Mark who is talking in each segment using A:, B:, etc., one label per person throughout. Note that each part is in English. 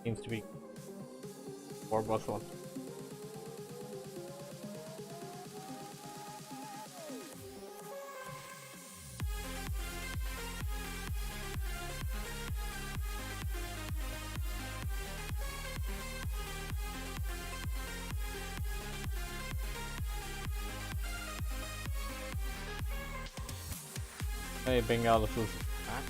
A: Seems to be more boss one. Hey, Bengal is back.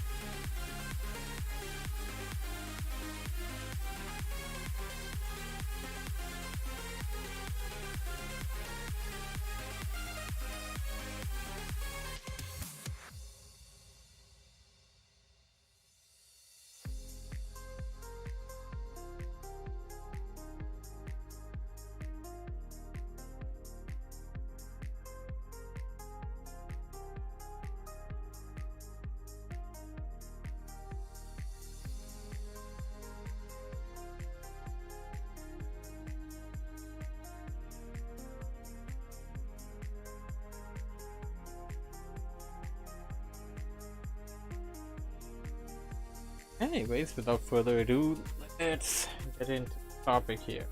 A: Anyways, without further ado, let's get into the topic here.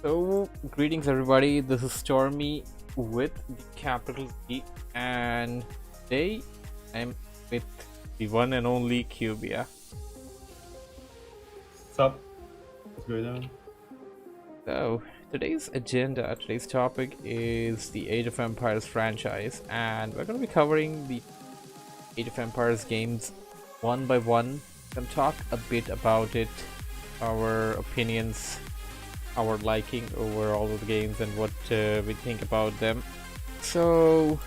A: So, greetings everybody, this is Stormy with the capital T, and today I'm with the one and only Cubia.
B: What's up? What's going on?
A: So, today's topic is the Age of Empires franchise, and we're going to be covering the Age of Empires games one by one. We'll talk a bit about it, our opinions, our liking over all of the games, and what we think about them. So,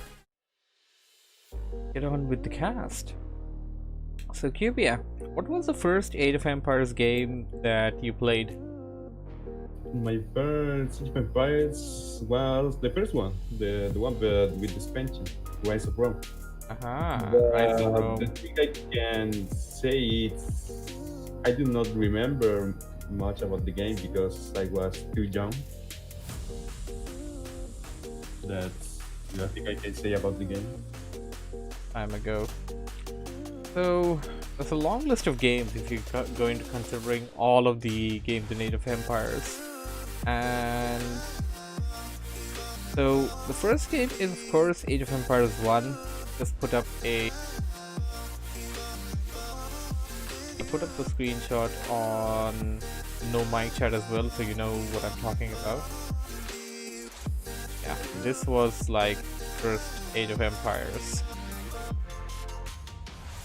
A: get on with the cast. So, Cubia, what was the first Age of Empires game that you played?
B: My first Age of Empires was the first one, the one with the expansion, Rise of Rome.
A: Rise of
B: The
A: Rome.
B: thing I can say is I do not remember much about the game because I was too young. That's the thing I can say about the game.
A: Time ago. So there's a long list of games if you go into considering all of the games in Age of Empires, and so the first game is of course Age of Empires 1. Just put up the screenshot on no mic chat as well, so you know what I'm talking about. Yeah, this was like first Age of Empires,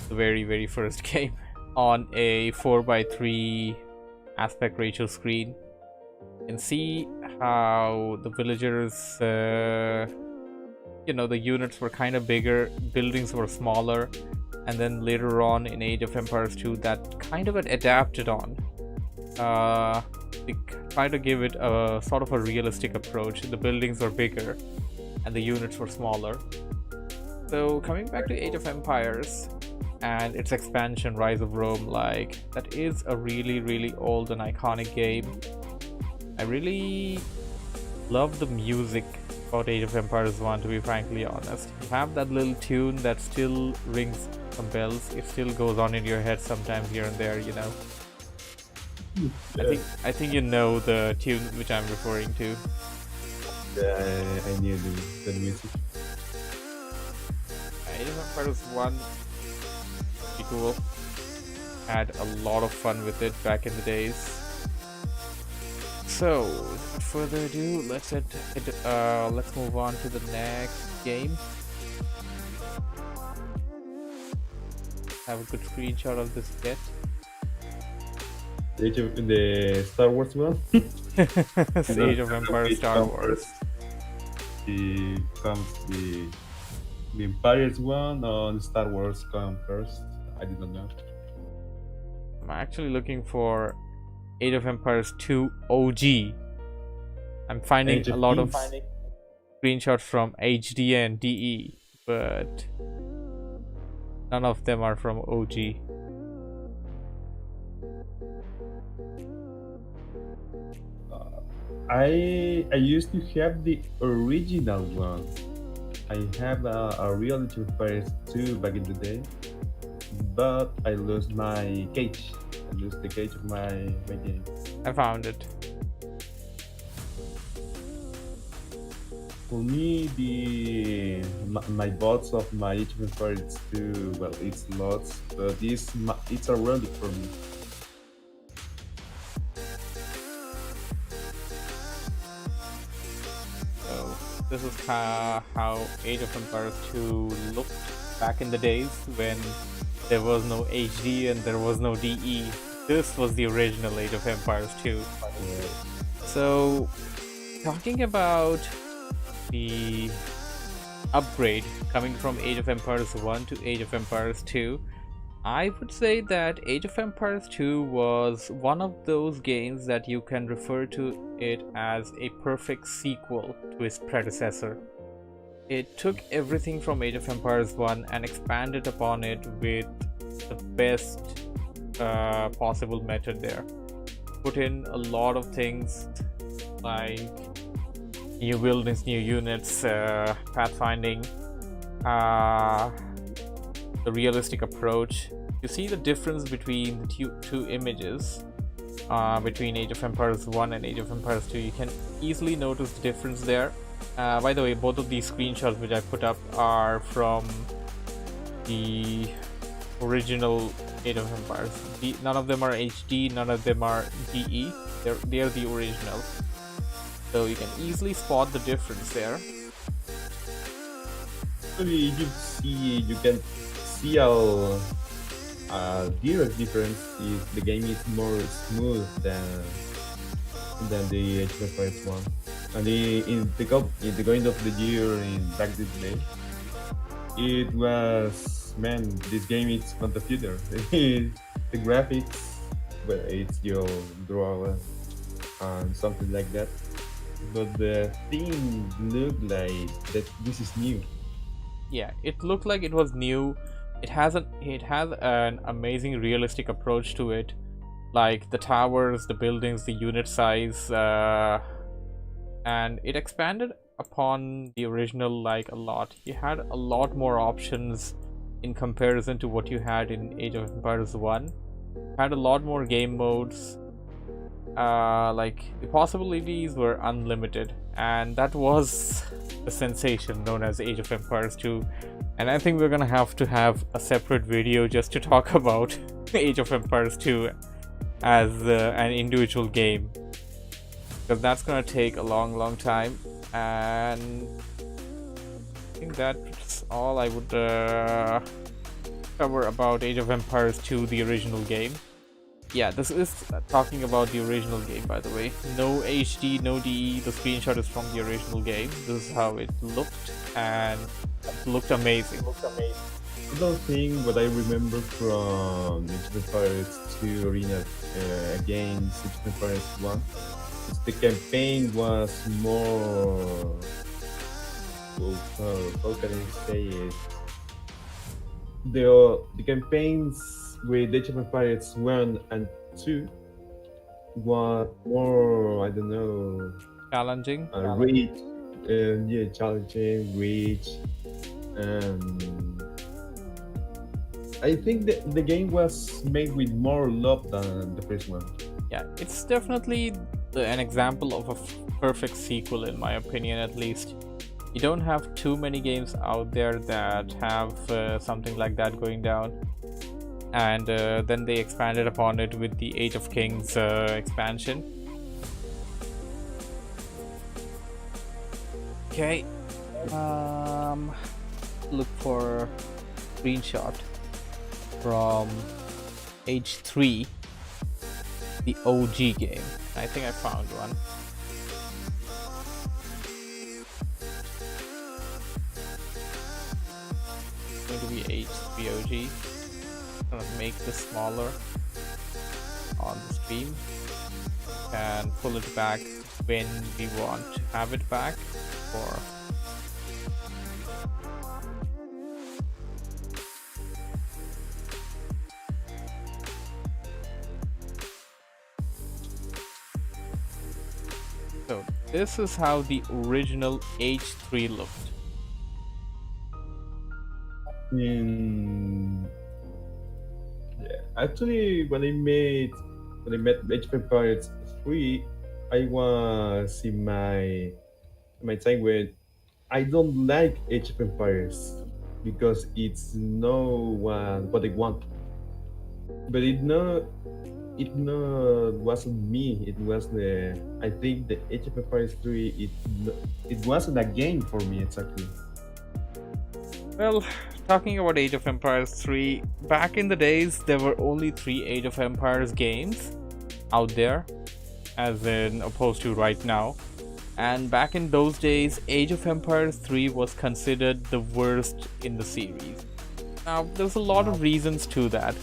A: the very first game on a 4:3 aspect ratio screen. You can see how the villagers, the units were kind of bigger, buildings were smaller, and then later on in Age of Empires 2 that kind of adapted on. They tried to give it a sort of a realistic approach. The buildings were bigger and the units were smaller. So coming back to Age of Empires and its expansion, Rise of Rome, like that is a really old and iconic game. I really love the music about Age of Empires 1, to be frankly honest. You have that little tune that still rings some bells. It still goes on in your head sometimes here and there, you know. I think you know the tune which I'm referring to.
B: Yeah, I knew the music.
A: Age of Empires 1, pretty cool. Had a lot of fun with it back in the days. So, without further ado, let's move on to the next game. Have a good screenshot of this yet.
B: The Star Wars one.
A: It's Age of Empires Star Wars.
B: It comes the Empires one on Star Wars come first. I did not know.
A: I'm actually looking for Age of Empires 2 OG. I'm finding a lot of screenshots from HD and DE, but none of them are from OG.
B: I used to have the original one. I have a real Age of Empires 2 back in the day, but I lost my cage. lose the gauge of my game.
A: I found it.
B: For me, my bots of my Age of Empires 2, well, it's lots, but it's a relic for me.
A: So this is how Age of Empires 2 looked back in the days when there was no HD and there was no DE. This was the original Age of Empires 2.
B: Yeah.
A: So, talking about the upgrade coming from Age of Empires 1 to Age of Empires 2, I would say that Age of Empires 2 was one of those games that you can refer to it as a perfect sequel to its predecessor. It took everything from Age of Empires 1 and expanded upon it with the best possible method there. Put in a lot of things like new buildings, new units, pathfinding, the realistic approach. You see the difference between the two images between Age of Empires 1 and Age of Empires 2. You can easily notice the difference there. By the way, both of these screenshots which I put up are from the original Age of Empires. None of them are HD, none of them are DE. They're the original. So you can easily spot the difference there.
B: Actually, you can see a direct difference if the game is more smooth than the Age of Empires 1. And in the going of the year in back this day, it was, man, this game is on the computer. The graphics, well, it's your draw and something like that. But the thing looked like that this is new.
A: Yeah, it looked like it was new. It has an amazing realistic approach to it, like the towers, the buildings, the unit size, and it expanded upon the original like a lot. You had a lot more options in comparison to what you had in Age of Empires 1. You had a lot more game modes. Like the possibilities were unlimited, and that was the sensation known as Age of Empires 2. And I think we're gonna have to have a separate video just to talk about Age of Empires 2 as an individual game, because that's gonna take a long time. And I think that's all I would cover about Age of Empires 2, the original game. Yeah, this is talking about the original game, by the way. No HD, no DE. The screenshot is from the original game. This is how it looked, and it looked amazing.
B: Another thing what I remember from Age of Empires 2 Arena against Age of Empires 1 is the campaign was more, how can I say it? The campaigns with Age of Empires 1 and 2 was more, I don't know,
A: Challenging.
B: rich, yeah, challenging, rich. I think the game was made with more love than the first one.
A: Yeah, it's definitely an example of a perfect sequel, in my opinion, at least. You don't have too many games out there that have something like that going down. And then they expanded upon it with the Age of Kings expansion. Okay, look for screenshot from Age 3, the OG game. I think I found one. It's going to be Age 3 OG. Gonna make this smaller on the stream and pull it back when we want to have it back. Or so this is how the original Age 3 looked.
B: Yeah. Actually, when I met Age of Empires 3, I was in my time when I don't like Age of Empires because it's no what I want. But it wasn't me. It was the I think the Age of Empires 3. It wasn't a game for me exactly.
A: Well, talking about Age of Empires 3, back in the days, there were only three Age of Empires games out there, as in opposed to right now. And back in those days, Age of Empires 3 was considered the worst in the series. Now, there's a lot of reasons to that.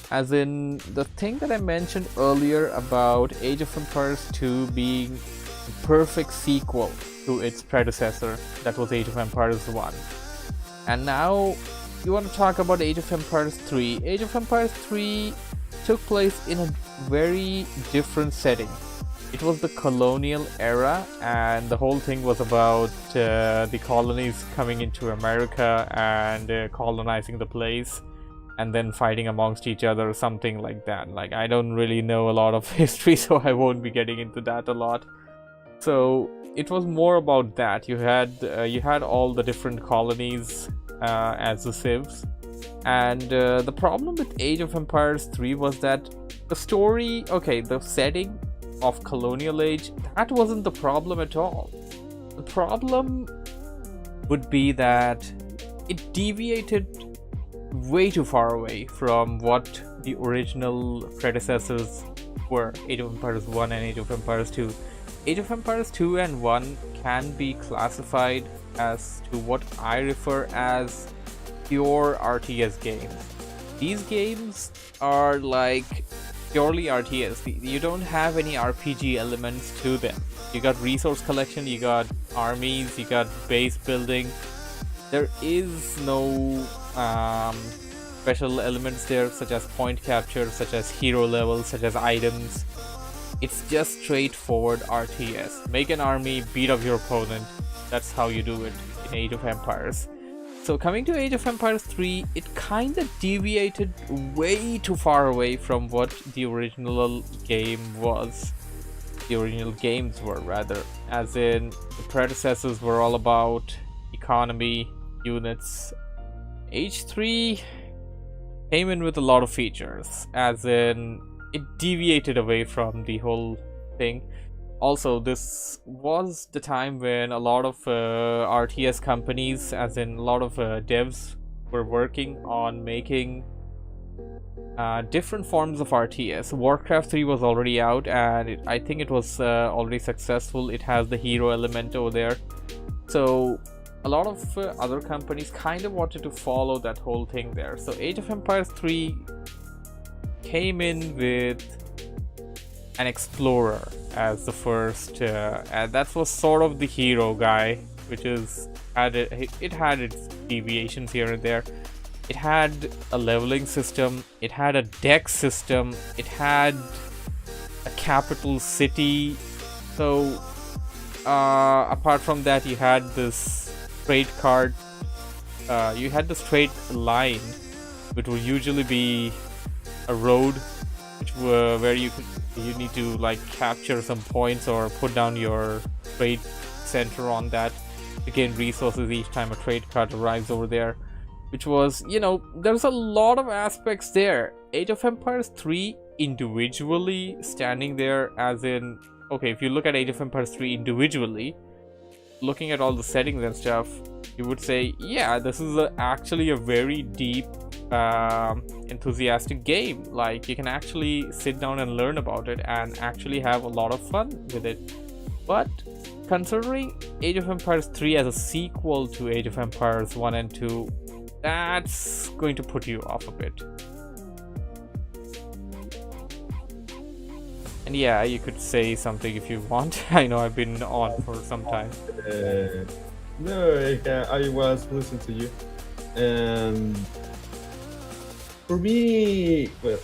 A: As in, the thing that I mentioned earlier about Age of Empires 2 being the perfect sequel to its predecessor, that was Age of Empires 1. And now, you want to talk about Age of Empires 3. Age of Empires 3 took place in a very different setting. It was the colonial era, and the whole thing was about the colonies coming into America and colonizing the place, and then fighting amongst each other, something like that. Like, I don't really know a lot of history, so I won't be getting into that a lot. So it was more about that. You had all the different colonies as the civs, and the problem with Age of Empires 3 was that the story, okay, the setting of colonial age, that wasn't the problem at all. The problem would be that it deviated way too far away from what the original predecessors were, Age of Empires 1 and Age of Empires 2. Age of Empires 2 and 1 can be classified as to what I refer as pure RTS games. These games are like purely RTS. You don't have any RPG elements to them. You got resource collection, you got armies, you got base building. There is no special elements there, such as point capture, such as hero levels, such as items. It's just straightforward RTS. Make an army, beat up your opponent. That's how you do it in Age of Empires. So coming to Age of Empires 3, it kind of deviated way too far away from what the original game was. The original games were, rather. As in, the predecessors were all about economy, units. Age 3 came in with a lot of features, as in, it deviated away from the whole thing. Also, this was the time when a lot of RTS companies, as in a lot of devs, were working on making different forms of RTS. Warcraft 3 was already out, and I think it was already successful. It has the hero element over there. So a lot of other companies kind of wanted to follow that whole thing there. So Age of Empires 3 came in with an explorer as the first, and that was sort of the hero guy, which is it had its deviations here and there. It had a leveling system, it had a deck system, it had a capital city. So apart from that, you had this trade card, you had this trade line, which would usually be a road, where you need to like capture some points or put down your trade center on that to gain resources each time a trade card arrives over there, which was, there's a lot of aspects there. Age of Empires 3 individually standing there, as in, okay, if you look at Age of Empires 3 individually, looking at all the settings and stuff, you would say, yeah, this is actually a very deep, enthusiastic game. Like, you can actually sit down and learn about it and actually have a lot of fun with it. But considering Age of Empires 3 as a sequel to Age of Empires 1 and 2, that's going to put you off a bit. And yeah, you could say something if you want. I know I've been on for some time.
B: No, I was listening to you. And for me, well,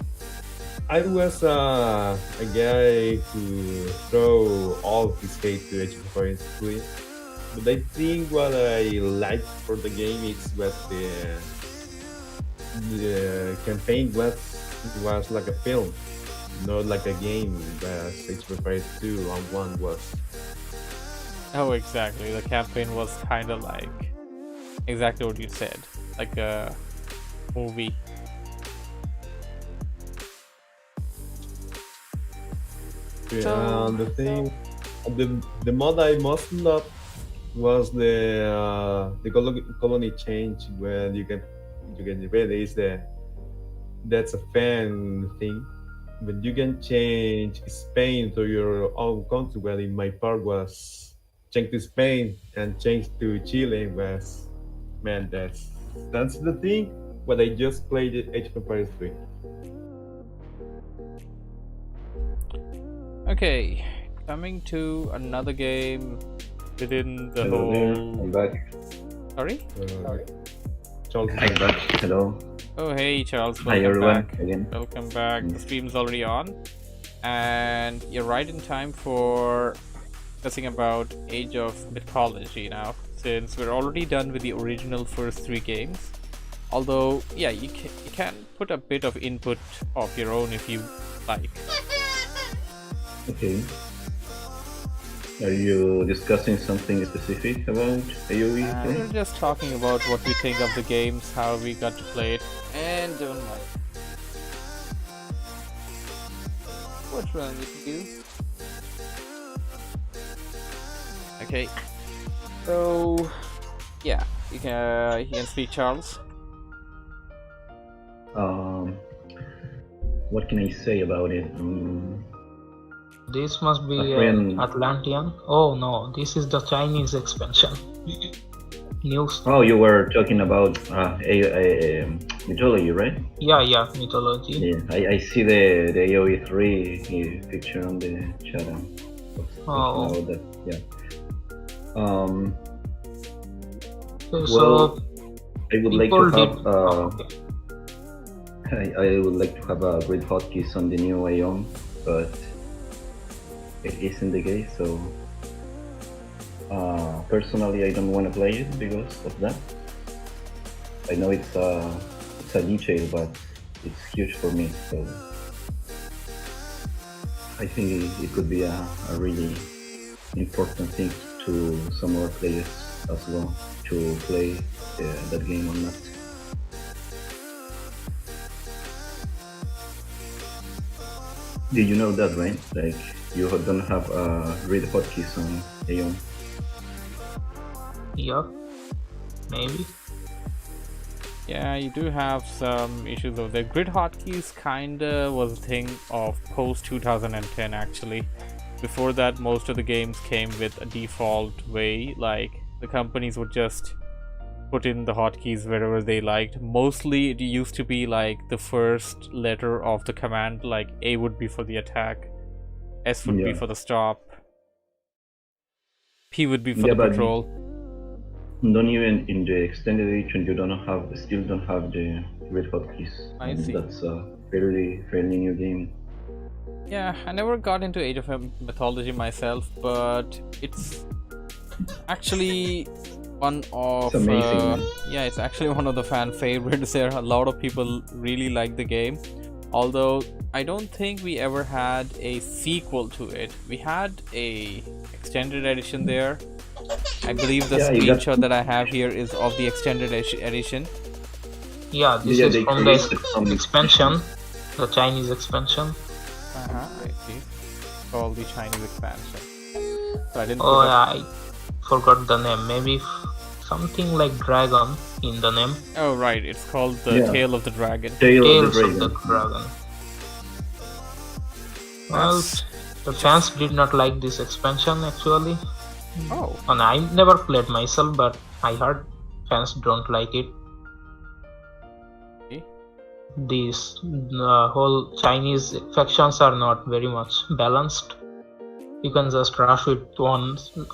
B: I was a guy who throw all of his hate to Age of Empires 3. But I think what I liked for the game is what the campaign was was like a film, not like a game as Age of Empires 2 and 1 was.
A: Oh, exactly. The campaign was kind of like exactly what you said, like a movie.
B: Yeah, and the thing, the mod I most loved was the colony change where you can release that's a fan thing, but you can change Spain to your own country. Well, in my part was change to Spain and change to Chile was, man, that's the thing. But I just played Age of Empires 3.
A: Okay, coming to another game within the
C: Hello there,
A: whole.
C: I'm back.
A: Sorry?
B: Charles is
C: I'm back. Hello.
A: Oh, hey Charles,
C: Hi
A: welcome
C: everyone
A: back.
C: again.
A: Welcome back. The stream's already on, and you're right in time for discussing about Age of Mythology now, since we're already done with the original first 3 games. Although, yeah, you can put a bit of input of your own if you like.
C: Okay. Are you discussing something specific about AOE?
A: We're just talking about what we think of the games, how we got to play it, and don't mind. What's wrong with you? Okay. So, yeah, you can speak, Charles.
C: What can I say about it?
D: This must be
C: A friend-
D: Atlantean. Oh no, this is the Chinese expansion. News.
C: Oh, you were talking about mythology, right?
D: Yeah, mythology.
C: Yeah, I see the AOE 3 picture on the chat.
D: Oh.
C: About that. Yeah.
D: So
C: Well, I would like to
D: people
C: have
D: did. Okay.
C: I would like to have a great hotkeys on the new AOM, but it isn't the case. So personally, I don't want to play it because of that. I know it's a detail, but it's huge for me. So I think it could be a really important thing to some other players as well to play that game or not. Did you know that, right? Like, you don't have read hotkeys on AOM.
D: Yeah, maybe.
A: Yeah, you do have some issues over there. Grid hotkeys kinda was a thing of post 2010 actually. Before that, most of the games came with a default way, like the companies would just put in the hotkeys wherever they liked. Mostly it used to be like the first letter of the command, like A would be for the attack, S would be
C: Yeah.
A: for the stop, P would be for
C: Yeah,
A: the
C: but
A: patrol.
C: Don't even in the extended edition, you still don't have the red hotkeys.
A: I see.
C: That's a fairly new game.
A: Yeah, I never got into Age of Mythology myself, but it's actually one of
C: It's amazing, man.
A: yeah, it's actually one of the fan favorites. There, a lot of people really like the game. Although I don't think we ever had a sequel to it. We had a extended edition there. I believe the
C: Yeah, you got-
A: screenshot that I have here is of the extended edition.
D: Yeah, this
C: Yeah,
D: is
C: they
D: from the
C: created some
D: expansion, the Chinese expansion.
A: I see. Called the Chinese expansion. So I didn't.
D: Oh
A: put up-
D: yeah, I forgot the name. Maybe something like dragon in the name.
A: Oh right, it's called the
C: Yeah.
A: Tale of the Dragon.
C: Tale of
D: Tales
C: the
D: of the
C: Dragon.
D: Dragon. Well,
A: That's-
D: the fans did not like this expansion actually.
A: Oh,
D: And I never played myself, but I heard fans don't like it.
A: okay.
D: These whole Chinese factions are not very much balanced. You can just rush with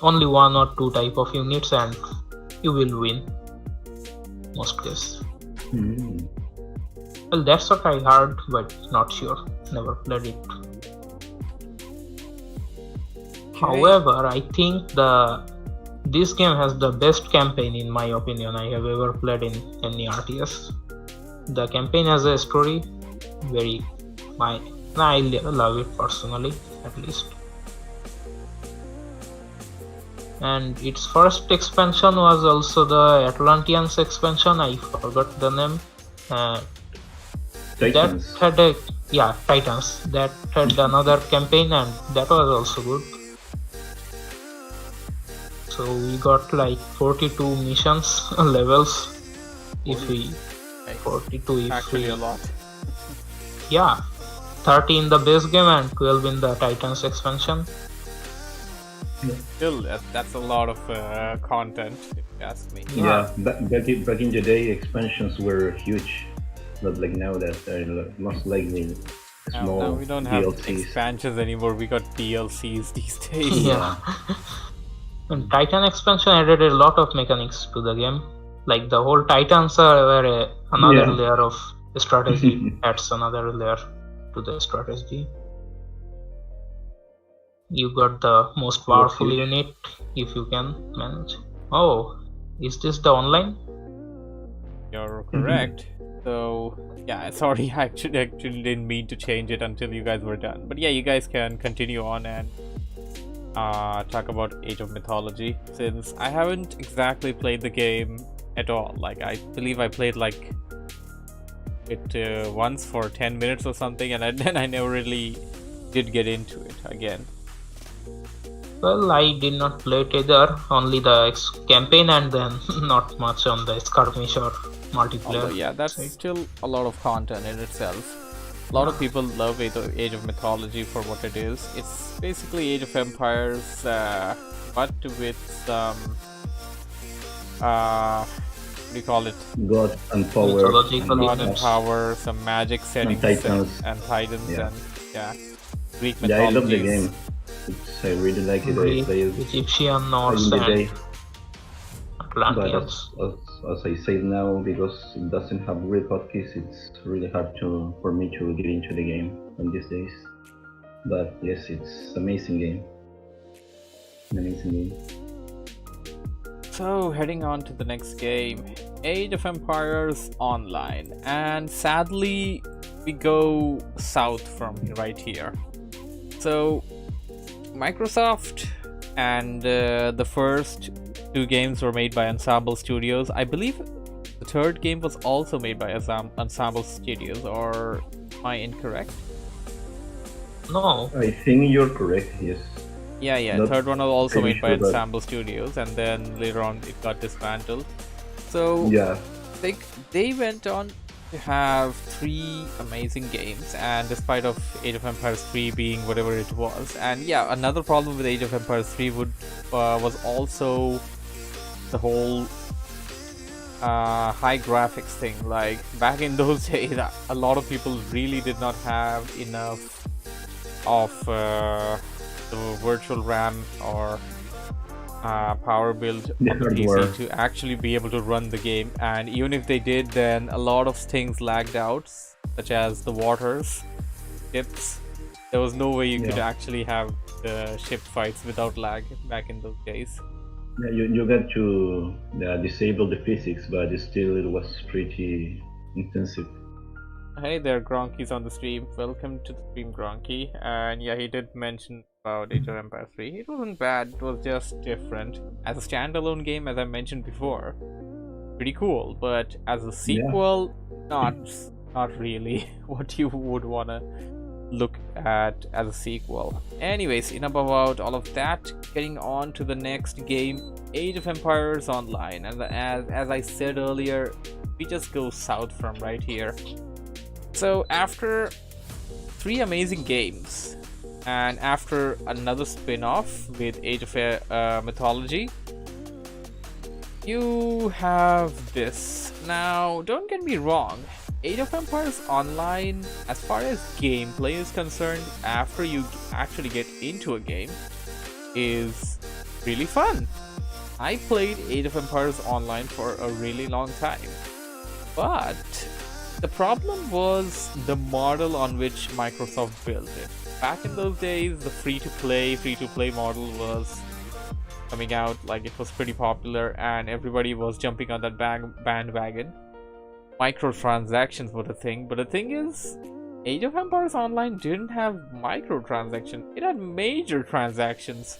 D: only one or two type of units and you will win most cases.
C: Hmm.
D: Well, that's what I heard, but not sure. Never played it. However, I think this game has the best campaign in my opinion I have ever played in any RTS. The campaign has a story, very I love it personally, at least. And its first expansion was also the Atlanteans expansion. I forgot the name.
C: Titans.
D: That had Titans. That had another campaign, and that was also good. So we got like 42 missions levels. If we 42, if
A: Actually,
D: we,
A: a lot.
D: yeah, 30 in the base game and 12 in the Titans expansion.
A: Still, that's a lot of content, if you ask me.
C: Yeah, back in the day, expansions were huge, not like now that are most likely small
A: Now we don't have
C: DLCs.
A: expansions anymore. We got DLCs these days.
D: Yeah. And Titan expansion added a lot of mechanics to the game. Like the whole Titans were another
C: Yeah.
D: layer of strategy. Adds another layer to the strategy. You got the most powerful unit if you can manage. Oh, is this the online?
A: You're correct. So yeah, sorry, I actually didn't mean to change it until you guys were done. But yeah, you guys can continue on and talk about Age of Mythology, since I haven't exactly played the game at all. Like, I believe I played like it once for 10 minutes or something, and then I never really did get into it again.
D: Well, I did not play it either. Only the campaign, and then not much on the skirmish or multiplayer.
A: Although, yeah, that's still a lot of content in itself. A lot of people love Age of Mythology for what it is. It's basically Age of Empires, but with some what do you call it?
C: God and power.
D: Mythological
A: God and power, some magic settings, and Titans,
C: Yeah.
A: and Greek mythology.
C: Yeah, I love the game. I really like it. I play it
D: Egyptian, Norse,
C: in the day.
D: and Atlanteans.
C: But as I say now, because it doesn't have real hotkeys, it's really hard for me to get into the game on these days. But yes, it's amazing game. An amazing game.
A: So, heading on to the next game, Age of Empires Online, and sadly we go south from right here. So Microsoft and the first two games were made by Ensemble Studios. I believe the third game was also made by Ensemble Studios, or am I incorrect?
D: No.
C: I think you're correct, yes.
A: Yeah,
C: Not
A: third one was also
C: pretty
A: made by
C: sure, but-
A: Ensemble Studios, and then later on it got dismantled. So
C: Yeah,
A: they went on to have 3 amazing games, and despite of Age of Empires 3 being whatever it was. And yeah, another problem with Age of Empires 3 was also the whole high graphics thing. Like, back in those days, a lot of people really did not have enough of the virtual RAM or power build
C: The
A: on the
C: hardware.
A: PC to actually be able to run the game. And even if they did, then a lot of things lagged out, such as the waters, ships. There was no way you could
C: Yeah.
A: actually have the ship fights without lag back in those days.
C: yeah, you got to disable the physics, but still it was pretty intensive.
A: Hey there, Gronky's on the stream. Welcome to the stream, Gronky. And yeah, he did mention about Age of Empires 3. It wasn't bad, it was just different. As a standalone game, as I mentioned before, pretty cool. But as a sequel, not really what you would wanna look at as a sequel. Anyways, enough about all of that. Getting on to the next game, Age of Empires Online. And as I said earlier, we just go south from right here. So after 3 amazing games, and after another spin-off with Age of Mythology, you have this. Now, don't get me wrong, Age of Empires Online, as far as gameplay is concerned, after you actually get into a game, is really fun. I played Age of Empires Online for a really long time, but the problem was the model on which Microsoft built it. Back in those days, the free-to-play model was coming out, like it was pretty popular, and everybody was jumping on that bandwagon. Microtransactions were the thing, but the thing is, Age of Empires Online didn't have microtransactions, it had major transactions.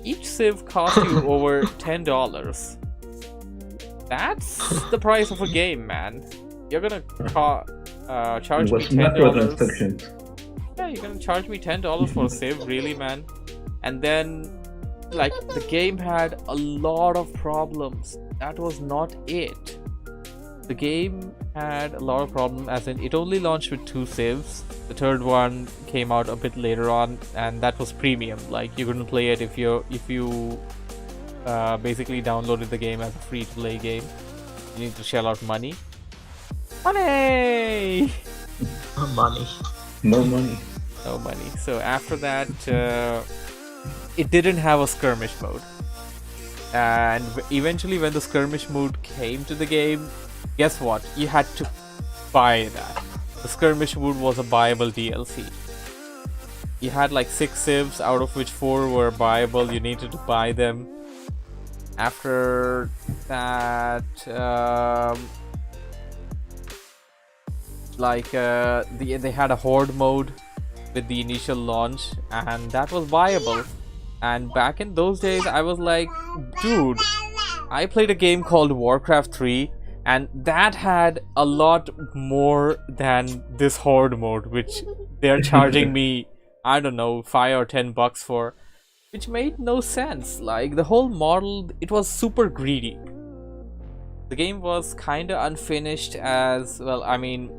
A: Each civ cost you over $10. That's the price of a game, man. You're gonna charge me
C: What's
A: $10.
C: microtransactions?
A: Yeah, you're gonna charge me $10 for a civ, really, man? And then, like, the game had a lot of problems. That was not it. The game had a lot of problems, as in it only launched with 2 civs. The third one came out a bit later on, and that was premium. Like, you couldn't play it if you basically downloaded the game as a free-to-play game. You need to shell out money. Money!
D: Money.
C: No money.
A: No money. So after that, it didn't have a skirmish mode. And eventually when the skirmish mode came to the game, guess what? You had to buy that. The skirmish mode was a buyable DLC. You had like 6 civs, out of which 4 were buyable. You needed to buy them. After that, they had a horde mode with the initial launch, and that was viable. And back in those days, I was like, dude, I played a game called Warcraft 3, and that had a lot more than this horde mode, which they're charging me, I don't know, $5 or $10 for, which made no sense. Like, the whole model, it was super greedy. The game was kinda unfinished as well. I mean,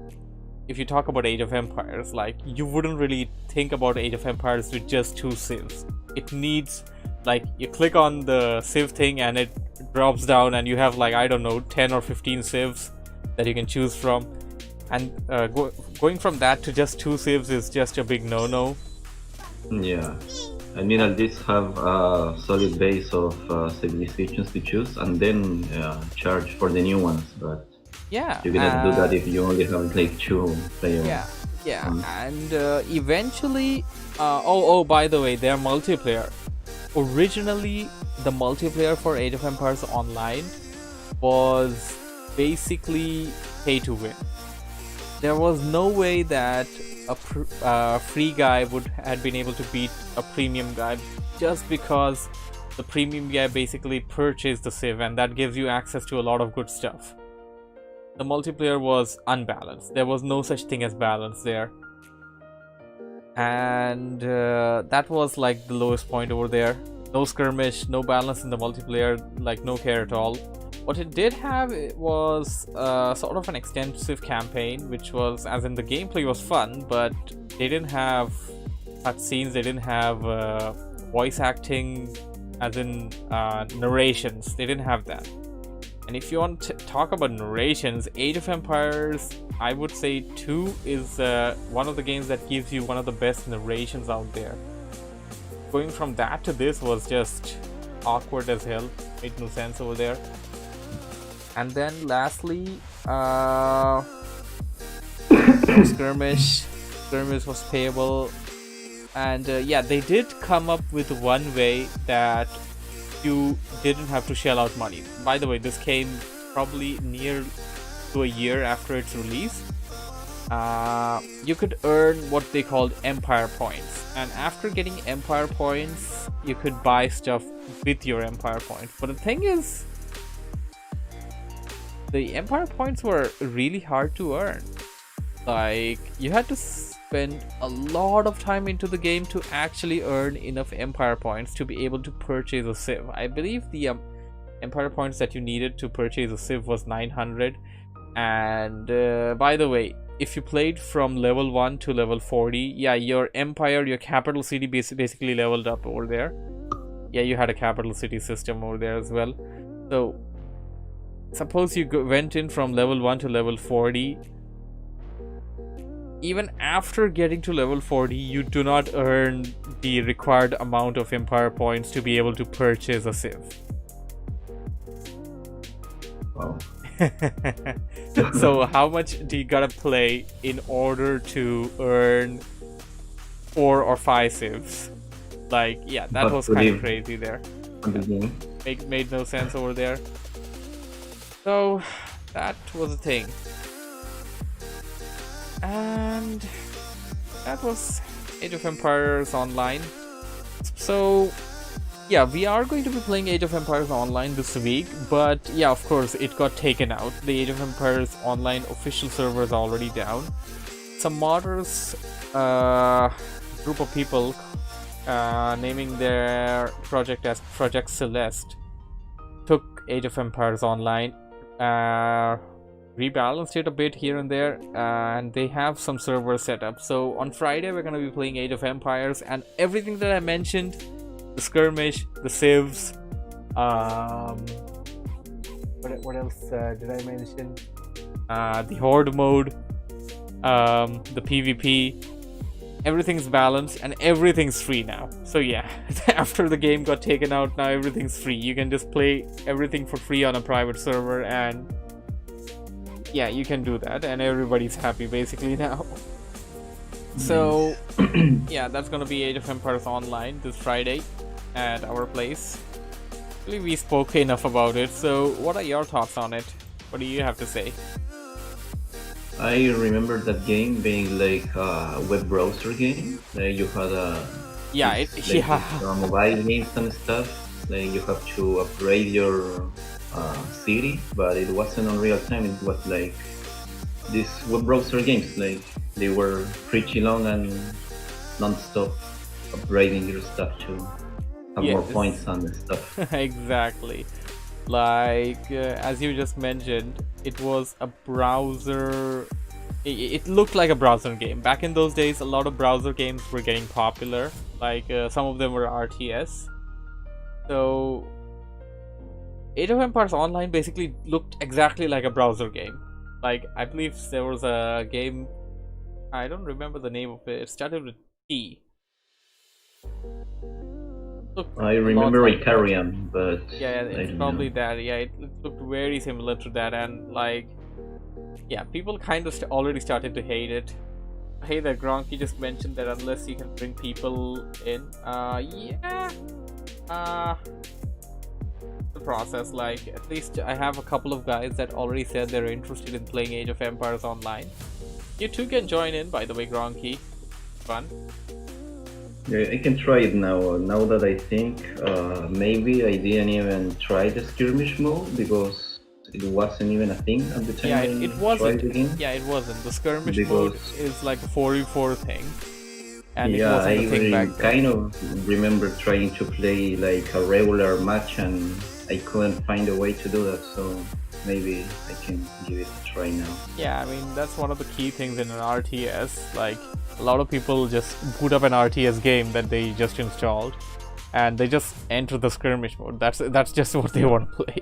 A: if you talk about Age of Empires, like, you wouldn't really think about Age of Empires with just 2 civs. It needs, like, you click on the civ thing and it drops down and you have, like, I don't know, 10 or 15 civs that you can choose from. And going from that to just 2 civs is just a big no-no.
C: Yeah. I mean, at least have a solid base of civilizations to choose, and then charge for the new ones. But
A: Yeah.
C: you cannot do that if you only have like 2 players.
A: Yeah. And eventually, by the way, their multiplayer. Originally, the multiplayer for Age of Empires Online was basically pay to win. There was no way that a free guy had been able to beat a premium guy, just because the premium guy basically purchased the civ, and that gives you access to a lot of good stuff. The multiplayer was unbalanced. There was no such thing as balance there. And that was like the lowest point over there. No skirmish, no balance in the multiplayer, like no care at all. What it did have was sort of an extensive campaign, which was, as in the gameplay was fun, but they didn't have cutscenes, they didn't have voice acting, as in narrations. They didn't have that. And if you want to talk about narrations, Age of Empires, I would say 2 is one of the games that gives you one of the best narrations out there. Going from that to this was just awkward as hell. Made no sense over there. And then lastly, skirmish was payable. And they did come up with one way that you didn't have to shell out money. By the way, this came probably near to a year after its release. You could earn what they called Empire Points, and after getting Empire Points, you could buy stuff with your Empire Points. But the thing is, the Empire Points were really hard to earn. Like, you had to spend a lot of time into the game to actually earn enough Empire Points to be able to purchase a civ. I believe the Empire Points that you needed to purchase a civ was 900. And by the way, if you played from level 1 to level 40, your empire, your capital city basically leveled up over there. Yeah, you had a capital city system over there as well. So suppose you went in from level 1 to level 40. Even after getting to level 40, you do not earn the required amount of Empire Points to be able to purchase a civ.
C: Wow.
A: So how much do you gotta play in order to earn 4 or 5 civs? Like, yeah, that
C: But
A: was
C: to
A: kind of
C: live
A: crazy there.
C: on the game.
A: Made no sense over there. So that was a thing. And that was Age of Empires Online. So yeah, we are going to be playing Age of Empires Online this week, but yeah, of course, it got taken out. The Age of Empires Online official server is already down. Some modders, group of people, naming their project as Project Celeste, took Age of Empires Online, rebalanced it a bit here and there, and they have some servers set up. So on Friday, we're going to be playing Age of Empires, and everything that I mentioned, the skirmish, the civs, what else did I mention? The horde mode, the PvP, everything's balanced and everything's free now. So yeah, after the game got taken out, now everything's free. You can just play everything for free on a private server, and yeah, you can do that, and everybody's happy basically now. So yeah, that's gonna be Age of Empires Online this Friday at our place. I believe we spoke enough about it, so what are your thoughts on it? What do you have to say?
C: I remember that game being like a web browser game. Like you had a mobile games and stuff. Like you have to upgrade your city, but it wasn't on real time. It was like these web browser games. Like they were pretty long and non-stop upgrading your stuff to have more points and stuff.
A: Exactly. Like as you just mentioned, it was a browser. It looked like a browser game. Back in those days, a lot of browser games were getting popular. Like some of them were RTS. So Age of Empires Online basically looked exactly like a browser game. Like I believe there was a game, I don't remember the name of it. It started with T.
C: I remember Icarium, but
A: yeah, it's probably that. Yeah, it looked very similar to that, and like, yeah, people kind of already started to hate it. Hey there, Gronk, you just mentioned that unless you can bring people in, the process. Like, at least I have a couple of guys that already said they're interested in playing Age of Empires Online. You too can join in, by the way, Gronky. Fun.
C: Yeah, I can try it now. Now that I think, maybe I didn't even try the skirmish mode because it wasn't even a thing at the time.
A: Yeah, it wasn't.
C: Yeah,
A: it wasn't. The skirmish mode is like a 4v4 thing, and
C: yeah,
A: it wasn't a thing back then.
C: Kind of remember trying to play like a regular match, and I couldn't find a way to do that. So maybe I can give it a try now.
A: Yeah, I mean that's one of the key things in an RTS. Like, a lot of people just boot up an RTS game that they just installed, and they just enter the skirmish mode. That's just what they want to play.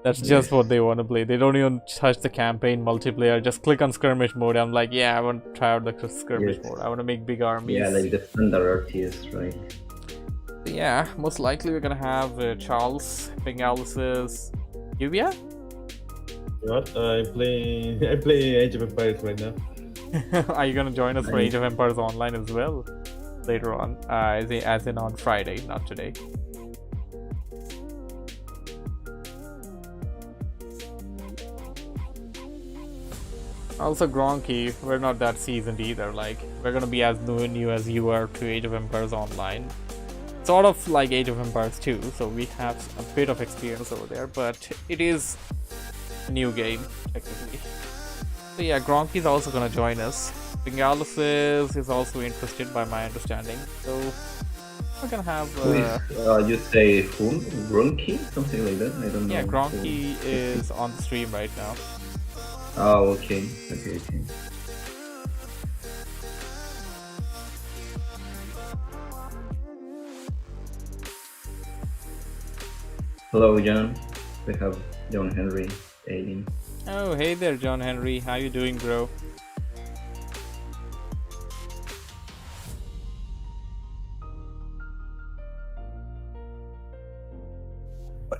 A: That's just what they want to play. They don't even touch the campaign multiplayer. Just click on skirmish mode. I'm like, yeah, I want to try out the skirmish mode. I want to make big armies.
C: Yeah, like the standard RTS, right?
A: Yeah, most likely we're gonna have Charles, Pingalis, Yubia.
B: What? I play Age of Empires right now.
A: Are you gonna join us for Age of Empires Online as well later on? As in on Friday, not today. Also, Gronky, we're not that seasoned either. Like, we're gonna be as new as you are to Age of Empires Online. Sort of like Age of Empires 2, so we have a bit of experience over there, but it is a new game, technically. So yeah, Gronky's also gonna join us. Pingalis is also interested by my understanding, so we're gonna have...
C: you say who? Gronky? Something like that? I don't know.
A: Yeah, Gronky is on the stream right now.
C: Oh, okay. Okay. Hello, John. We have John Henry aiding.
A: Oh, hey there, John Henry. How you doing, bro?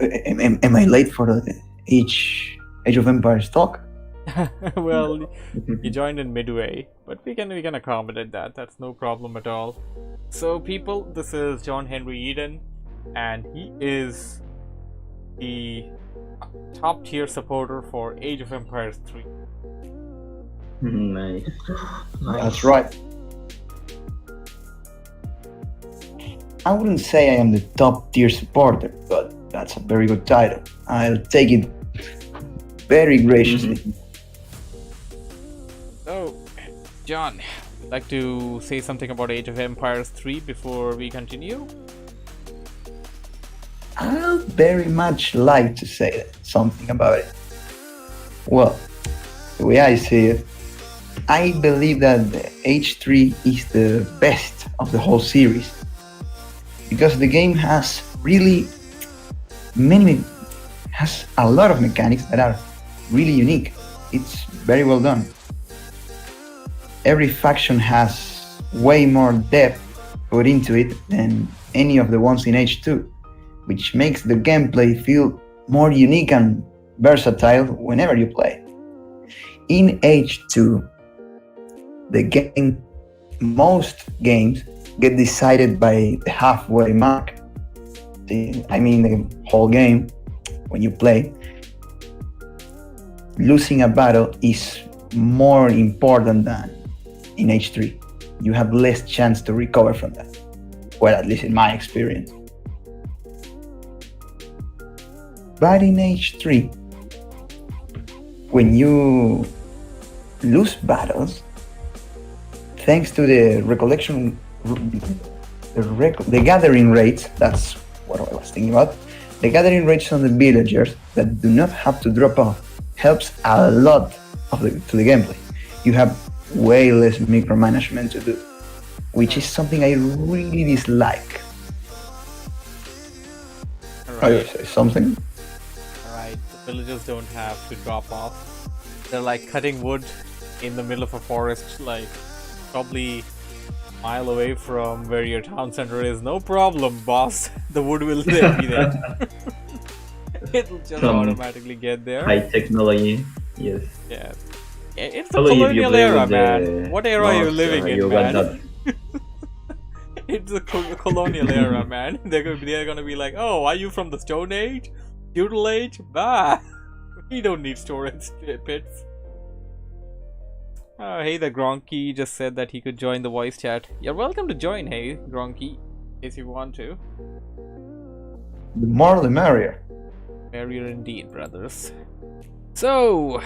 E: Am I late for the Age of Empires talk?
A: Well, you joined in midway, but we can accommodate that. That's no problem at all. So, people, this is John Henry Eden, and he is the top tier supporter for Age of Empires 3.
C: Nice.
D: Nice.
E: That's right. I wouldn't say I am the top tier supporter, but that's a very good title. I'll take it very graciously.
A: So, John, would you like to say something about Age of Empires 3 before we continue?
E: I'll very much like to say something about it. Well, the way I see it, I believe that the H3 is the best of the whole series because the game has really has a lot of mechanics that are really unique. It's very well done. Every faction has way more depth put into it than any of the ones in H2, which makes the gameplay feel more unique and versatile whenever you play. In H2, most games get decided by the halfway mark. I mean the whole game, when you play. Losing a battle is more important than in H3. You have less chance to recover from that. Well, at least in my experience. But in H3, when you lose battles, thanks to the the gathering rates, that's what I was thinking about, the gathering rates on the villagers that do not have to drop off helps a lot to the gameplay. You have way less micromanagement to do, which is something I really dislike. Oh, you say something?
A: Alright, the villagers don't have to drop off. They're like cutting wood in the middle of a forest, like probably a mile away from where your town center is. No problem, boss. The wood will be there. It'll just automatically get there.
C: High technology, yes.
A: Yeah. It's the colonial era, man. What era are you living in, man? It's the colonial era, man. They're gonna be like, oh, are you from the Stone Age? Feudal Age? Bah! We don't need storage pits. Hey, the Gronky just said that he could join the voice chat. You're welcome to join, hey, Gronky, if you want to.
E: The more the merrier.
A: Merrier indeed, brothers. So,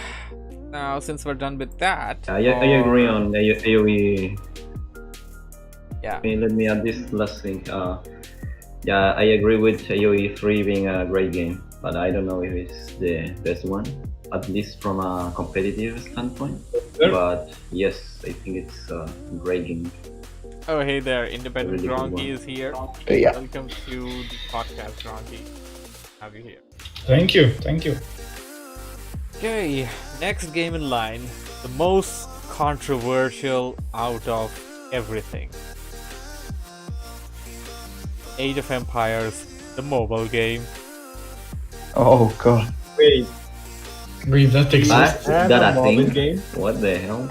A: now since we're done with that...
C: I agree on AOE.
A: Yeah.
C: Okay, let me add this last thing. Yeah, I agree with AOE 3 being a great game, but I don't know if it's the best one, at least from a competitive standpoint. But yes, I think it's a great game.
A: Oh, hey there, Independent
C: Really good
A: Gronky
C: one.
A: is here.
E: Yeah.
A: Welcome to the podcast, Gronky. Have you here.
F: Thank you.
A: Okay, next game in line. The most controversial out of everything. Age of Empires, the mobile game.
E: Oh god.
B: Wait,
F: Wait, that exists.
B: and
C: That
B: a
C: a
B: mobile
C: thing?
B: game?
C: What the hell?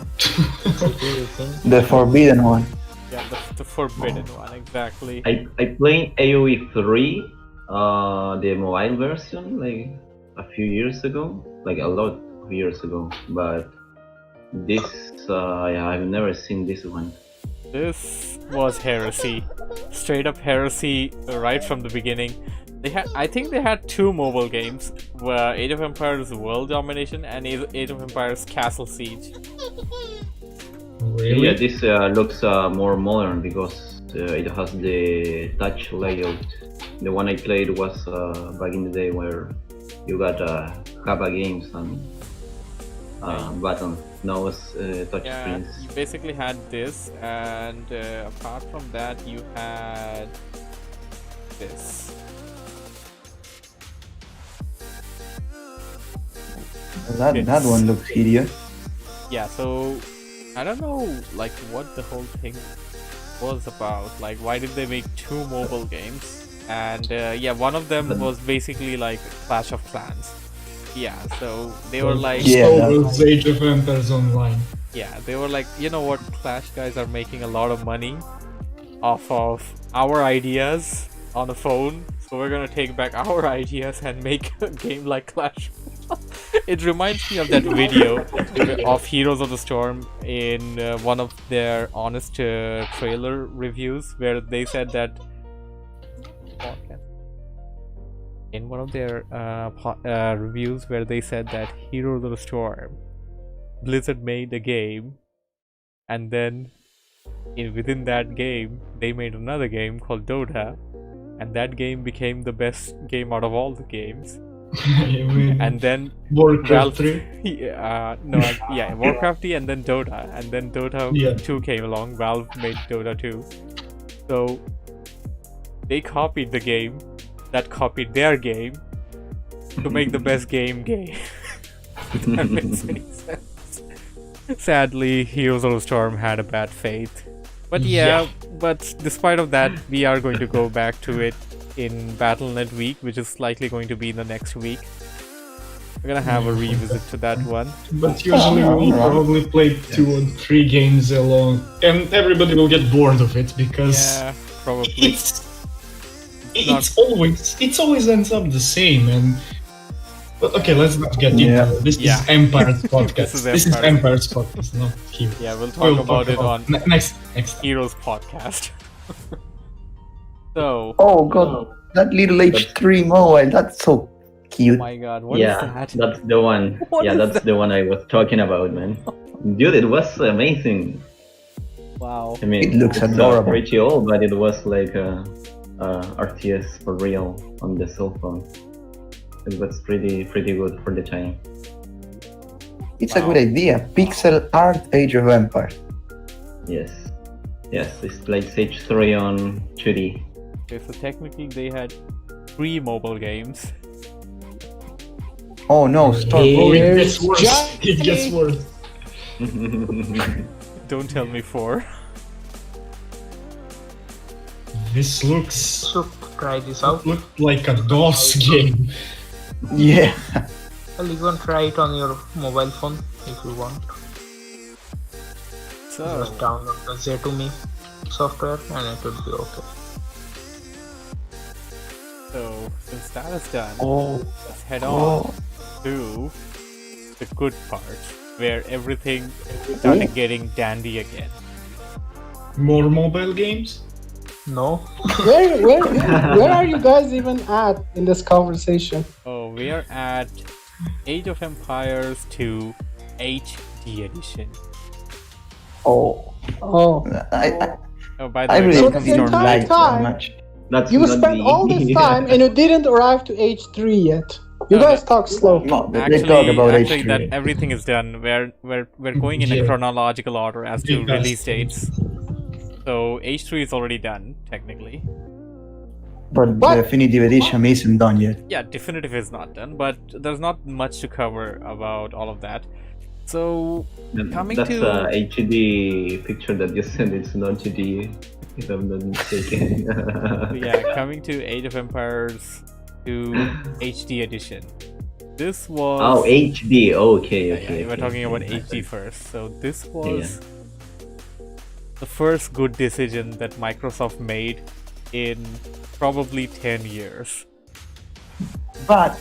E: The forbidden one.
A: Yeah, the forbidden one, exactly.
C: I played AOE 3, the mobile version, like a few years ago, like a lot of years ago. But this, I've never seen this one.
A: This was heresy. Straight up heresy right from the beginning. I think they had two mobile games, were Age of Empires World Domination and Age of Empires Castle Siege.
F: Really?
C: Yeah, this looks more modern because it has the touch layout. The one I played was back in the day where you got Java games and buttons. Now it's touch
A: Yeah,
C: screens.
A: you basically had this, and apart from that, you had this.
E: That one looks hideous.
A: Yeah, so I don't know, like what the whole thing was about. Like, why did they make two mobile games? And yeah, one of them was basically like Clash of Clans. Yeah, so they were like,
E: Yeah,
F: So
E: that-
F: was Age of Empires Online.
A: yeah, they were like, you know what, Clash guys are making a lot of money off of our ideas on the phone, so we're gonna take back our ideas and make a game like Clash. It reminds me of that video of Heroes of the Storm in one of their honest trailer reviews, where they said that in one of their reviews where they said that Heroes of the Storm, Blizzard made a game, and then within that game they made another game called Dota, and that game became the best game out of all the games. And then
F: Warcraft 3.
A: yeah, Warcraft 3 and then Dota, and then Dota
F: Yeah.
A: 2 came along. Valve made Dota 2, so they copied the game that copied their game to make the best game. If that makes any sense. Sadly, Heroes of the Storm had a bad fate. But yeah, but despite of that, we are going to go back to it in Battle.net week, which is likely going to be in the next week. We're gonna have a revisit to that one.
F: But usually we'll probably play 2 or 3 games alone, and everybody will get bored of it because
A: Yeah, probably.
F: it's always ends up the same. And but okay, let's not get into it. This is Empire's podcast. This is Empire's podcast, not Heroes.
A: Yeah, we'll talk about it on
F: next time.
A: Heroes podcast. So,
E: Oh god, that little H3 mobile, that's so cute.
A: oh my god, what is that?
C: That's the one.
A: What is
C: That's the one I was talking about, man. Dude, it was amazing.
A: Wow.
C: I mean,
E: It looks
C: it's
E: adorable.
C: pretty old, but it was like RTS for real on the cell phone. It was pretty good for the time.
E: It's a good idea. Pixel art Age of Empires.
C: Yes, it's like Sage 3 on 2D.
A: Okay, so technically they had 3 mobile games.
E: Oh no, stop.
F: Oh, it
G: Here's
F: gets worse.
G: Johnny.
F: It gets worse.
A: Don't tell me 4.
F: This looks
D: So try this out.
F: looked like a DOS game.
E: Yeah.
D: Well, you can try it on your mobile phone if you want.
A: So,
D: Just download the Z2Me software and it would be okay.
A: so since that is done,
E: Oh.
A: let's head on
E: Oh.
A: to the good part, where everything started getting dandy again.
F: More mobile games?
D: No?
G: Where are you guys even at in this conversation?
A: Oh, we are at Age of Empires 2 HD Edition.
E: Oh.
G: Oh,
E: I
A: Oh, by the
E: I
A: way,
E: really
G: So
E: don't
G: the entire
E: like so
G: time-
E: much.
C: That's
G: you
C: not
G: spent
C: the-
G: all this time and you didn't arrive to H3 yet. You
A: No,
G: guys talk slow.
E: No, they talk about
A: actually,
E: H3.
A: that everything is done. We're going in a
F: Yeah.
A: chronological order as to
F: Yes.
A: release dates. So H3 is already done technically.
E: But
G: What?
E: the definitive edition isn't done yet.
A: Yeah, definitive is not done, but there's not much to cover about all of that. So coming
C: That's
A: to-
C: a HD picture that you sent. It's not GD, if I'm not mistaken.
A: yeah, coming to Age of Empires 2 HD Edition. This was
C: Oh, HD. Okay,
A: yeah,
C: okay.
A: yeah, we're
C: okay,
A: talking about
C: okay.
A: HD first. So this was the first good decision that Microsoft made in probably 10 years.
E: But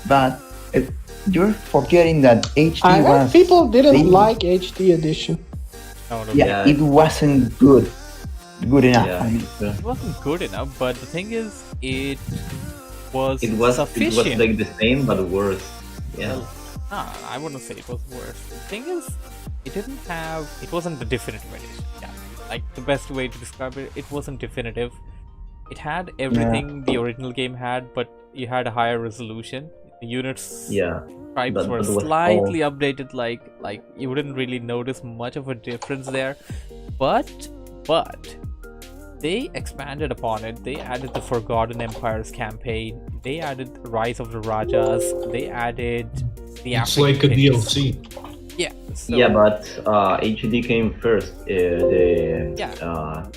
E: you're forgetting that HD
G: I heard
E: was
G: people didn't
E: they-
G: like HD edition.
A: No, no,
E: Yeah,
C: Yeah.
E: it wasn't good enough.
C: Yeah,
E: I mean,
A: it wasn't good enough, but the thing is, it was
C: it was
A: sufficient.
C: like the same but worse. Yeah.
A: I wouldn't say it was worse. The thing is, it wasn't the definitive edition. Yeah, like the best way to describe it, it wasn't definitive. It had everything the original game had, but you had a higher resolution. The units
C: Yeah.
A: types
C: That
A: were
C: was
A: slightly updated, like you wouldn't really notice much of a difference there. But they expanded upon it. They added the Forgotten Empires campaign. They added Rise of the Rajas. They added the
F: It's
A: African
F: like a
A: kings.
F: DLC.
A: Yeah. So,
C: Yeah, but HD came first.
A: Yeah.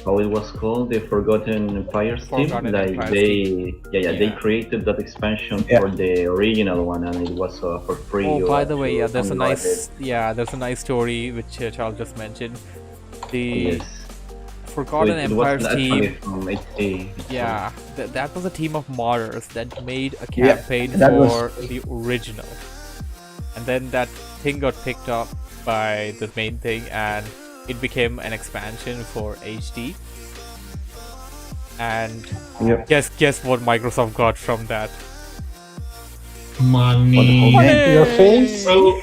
C: How it was called, the Forgotten Empires team.
A: Forgotten
C: Like
A: Empires
C: they, they
A: Yeah.
C: created that expansion
E: Yeah.
C: for the original one, and it was for free.
A: Oh,
C: You
A: by
C: had
A: the way,
C: to
A: yeah, there's a
C: download it.
A: nice story which Charles just mentioned. The
C: Yes.
A: Forgotten
C: it
A: Empires
C: wasn't actually
A: team.
C: from HD.
A: Yeah, that was a team of modders that made a
E: Yeah,
A: campaign
E: that was-
A: for the original. and then that thing got picked up by the main thing, and it became an expansion for HD. And
E: Yep.
A: guess what Microsoft got from that?
F: Money.
G: Your face?
F: So,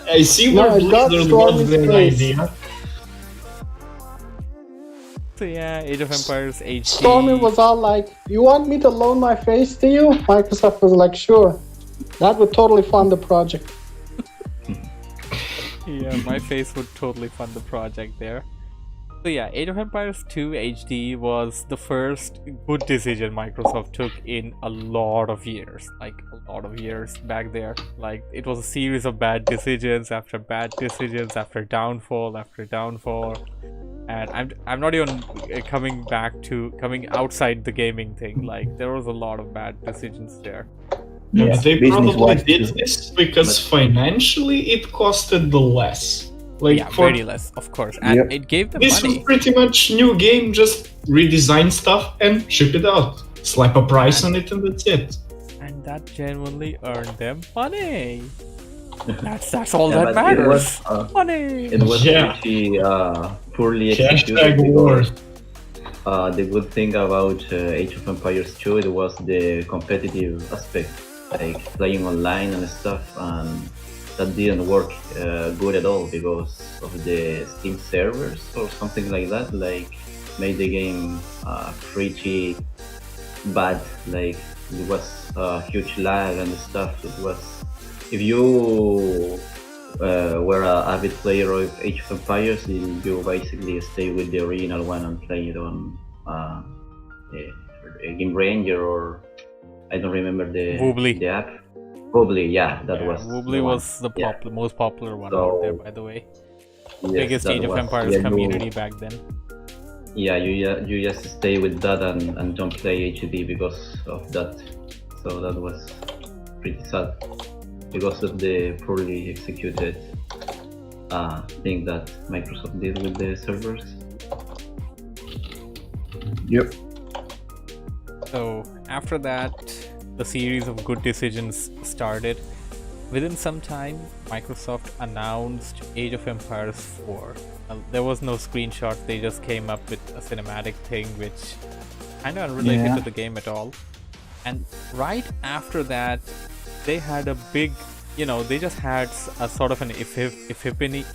F: I see
G: No,
F: where
G: it got
F: Blizzard
G: Stormy's
F: got their
G: face.
F: idea.
A: So yeah, Age of Empires HD.
G: Stormy was all like, "You want me to loan my face to you?" Microsoft was like, "Sure." That would totally fund the project.
A: Yeah, my face would totally fund the project there. So yeah, Age of Empires 2 HD was the first good decision Microsoft took in a lot of years. Like, a lot of years back there. Like, it was a series of bad decisions after bad decisions after downfall after downfall. And I'm not even coming outside the gaming thing. Like, there was a lot of bad decisions there.
F: Yeah,
E: Yes,
F: they probably
E: business-wise
F: did
E: too.
F: this because financially it costed the less. Like
A: Yeah,
F: for
A: very less, of course. And
E: Yep.
A: it gave them
F: this
A: money.
F: was pretty much new game, just redesign stuff and ship it out. Slap a price on it and that's it.
A: And that genuinely earned them money. That's all
C: Yeah,
A: that
C: but it
A: matters.
C: was,
A: Money.
C: It was
F: Yeah.
C: pretty poorly executed.
F: Hashtag war.
C: because, the good thing about Age of Empires 2 it was the competitive aspect, like playing online and stuff, and that didn't work good at all because of the Steam servers or something like that. Like made the game pretty bad. Like it was huge lag and stuff. It was if you were an avid player of Age of Empires, you basically stay with the original one and play it on Game Ranger or I don't remember the
A: Woobly.
C: the app. Woobly, yeah, that
A: Yeah,
C: was
A: Woobly
C: the one.
A: was the
C: Yeah.
A: most popular one
C: So,
A: out there, by the way.
C: Yes,
A: Biggest
C: that
A: Age of
C: was-
A: Empires
C: yeah,
A: community back then.
C: You just stay with that and don't play HD because of that. So that was pretty sad because of the poorly executed thing that Microsoft did with the servers.
E: Yep.
A: So after that, the series of good decisions started. Within some time, Microsoft announced Age of Empires 4. There was no screenshot, they just came up with a cinematic thing which kind of unrelated
E: Yeah.
A: to the game at all. And right after that, they had a big, they just had a sort of an epiphany.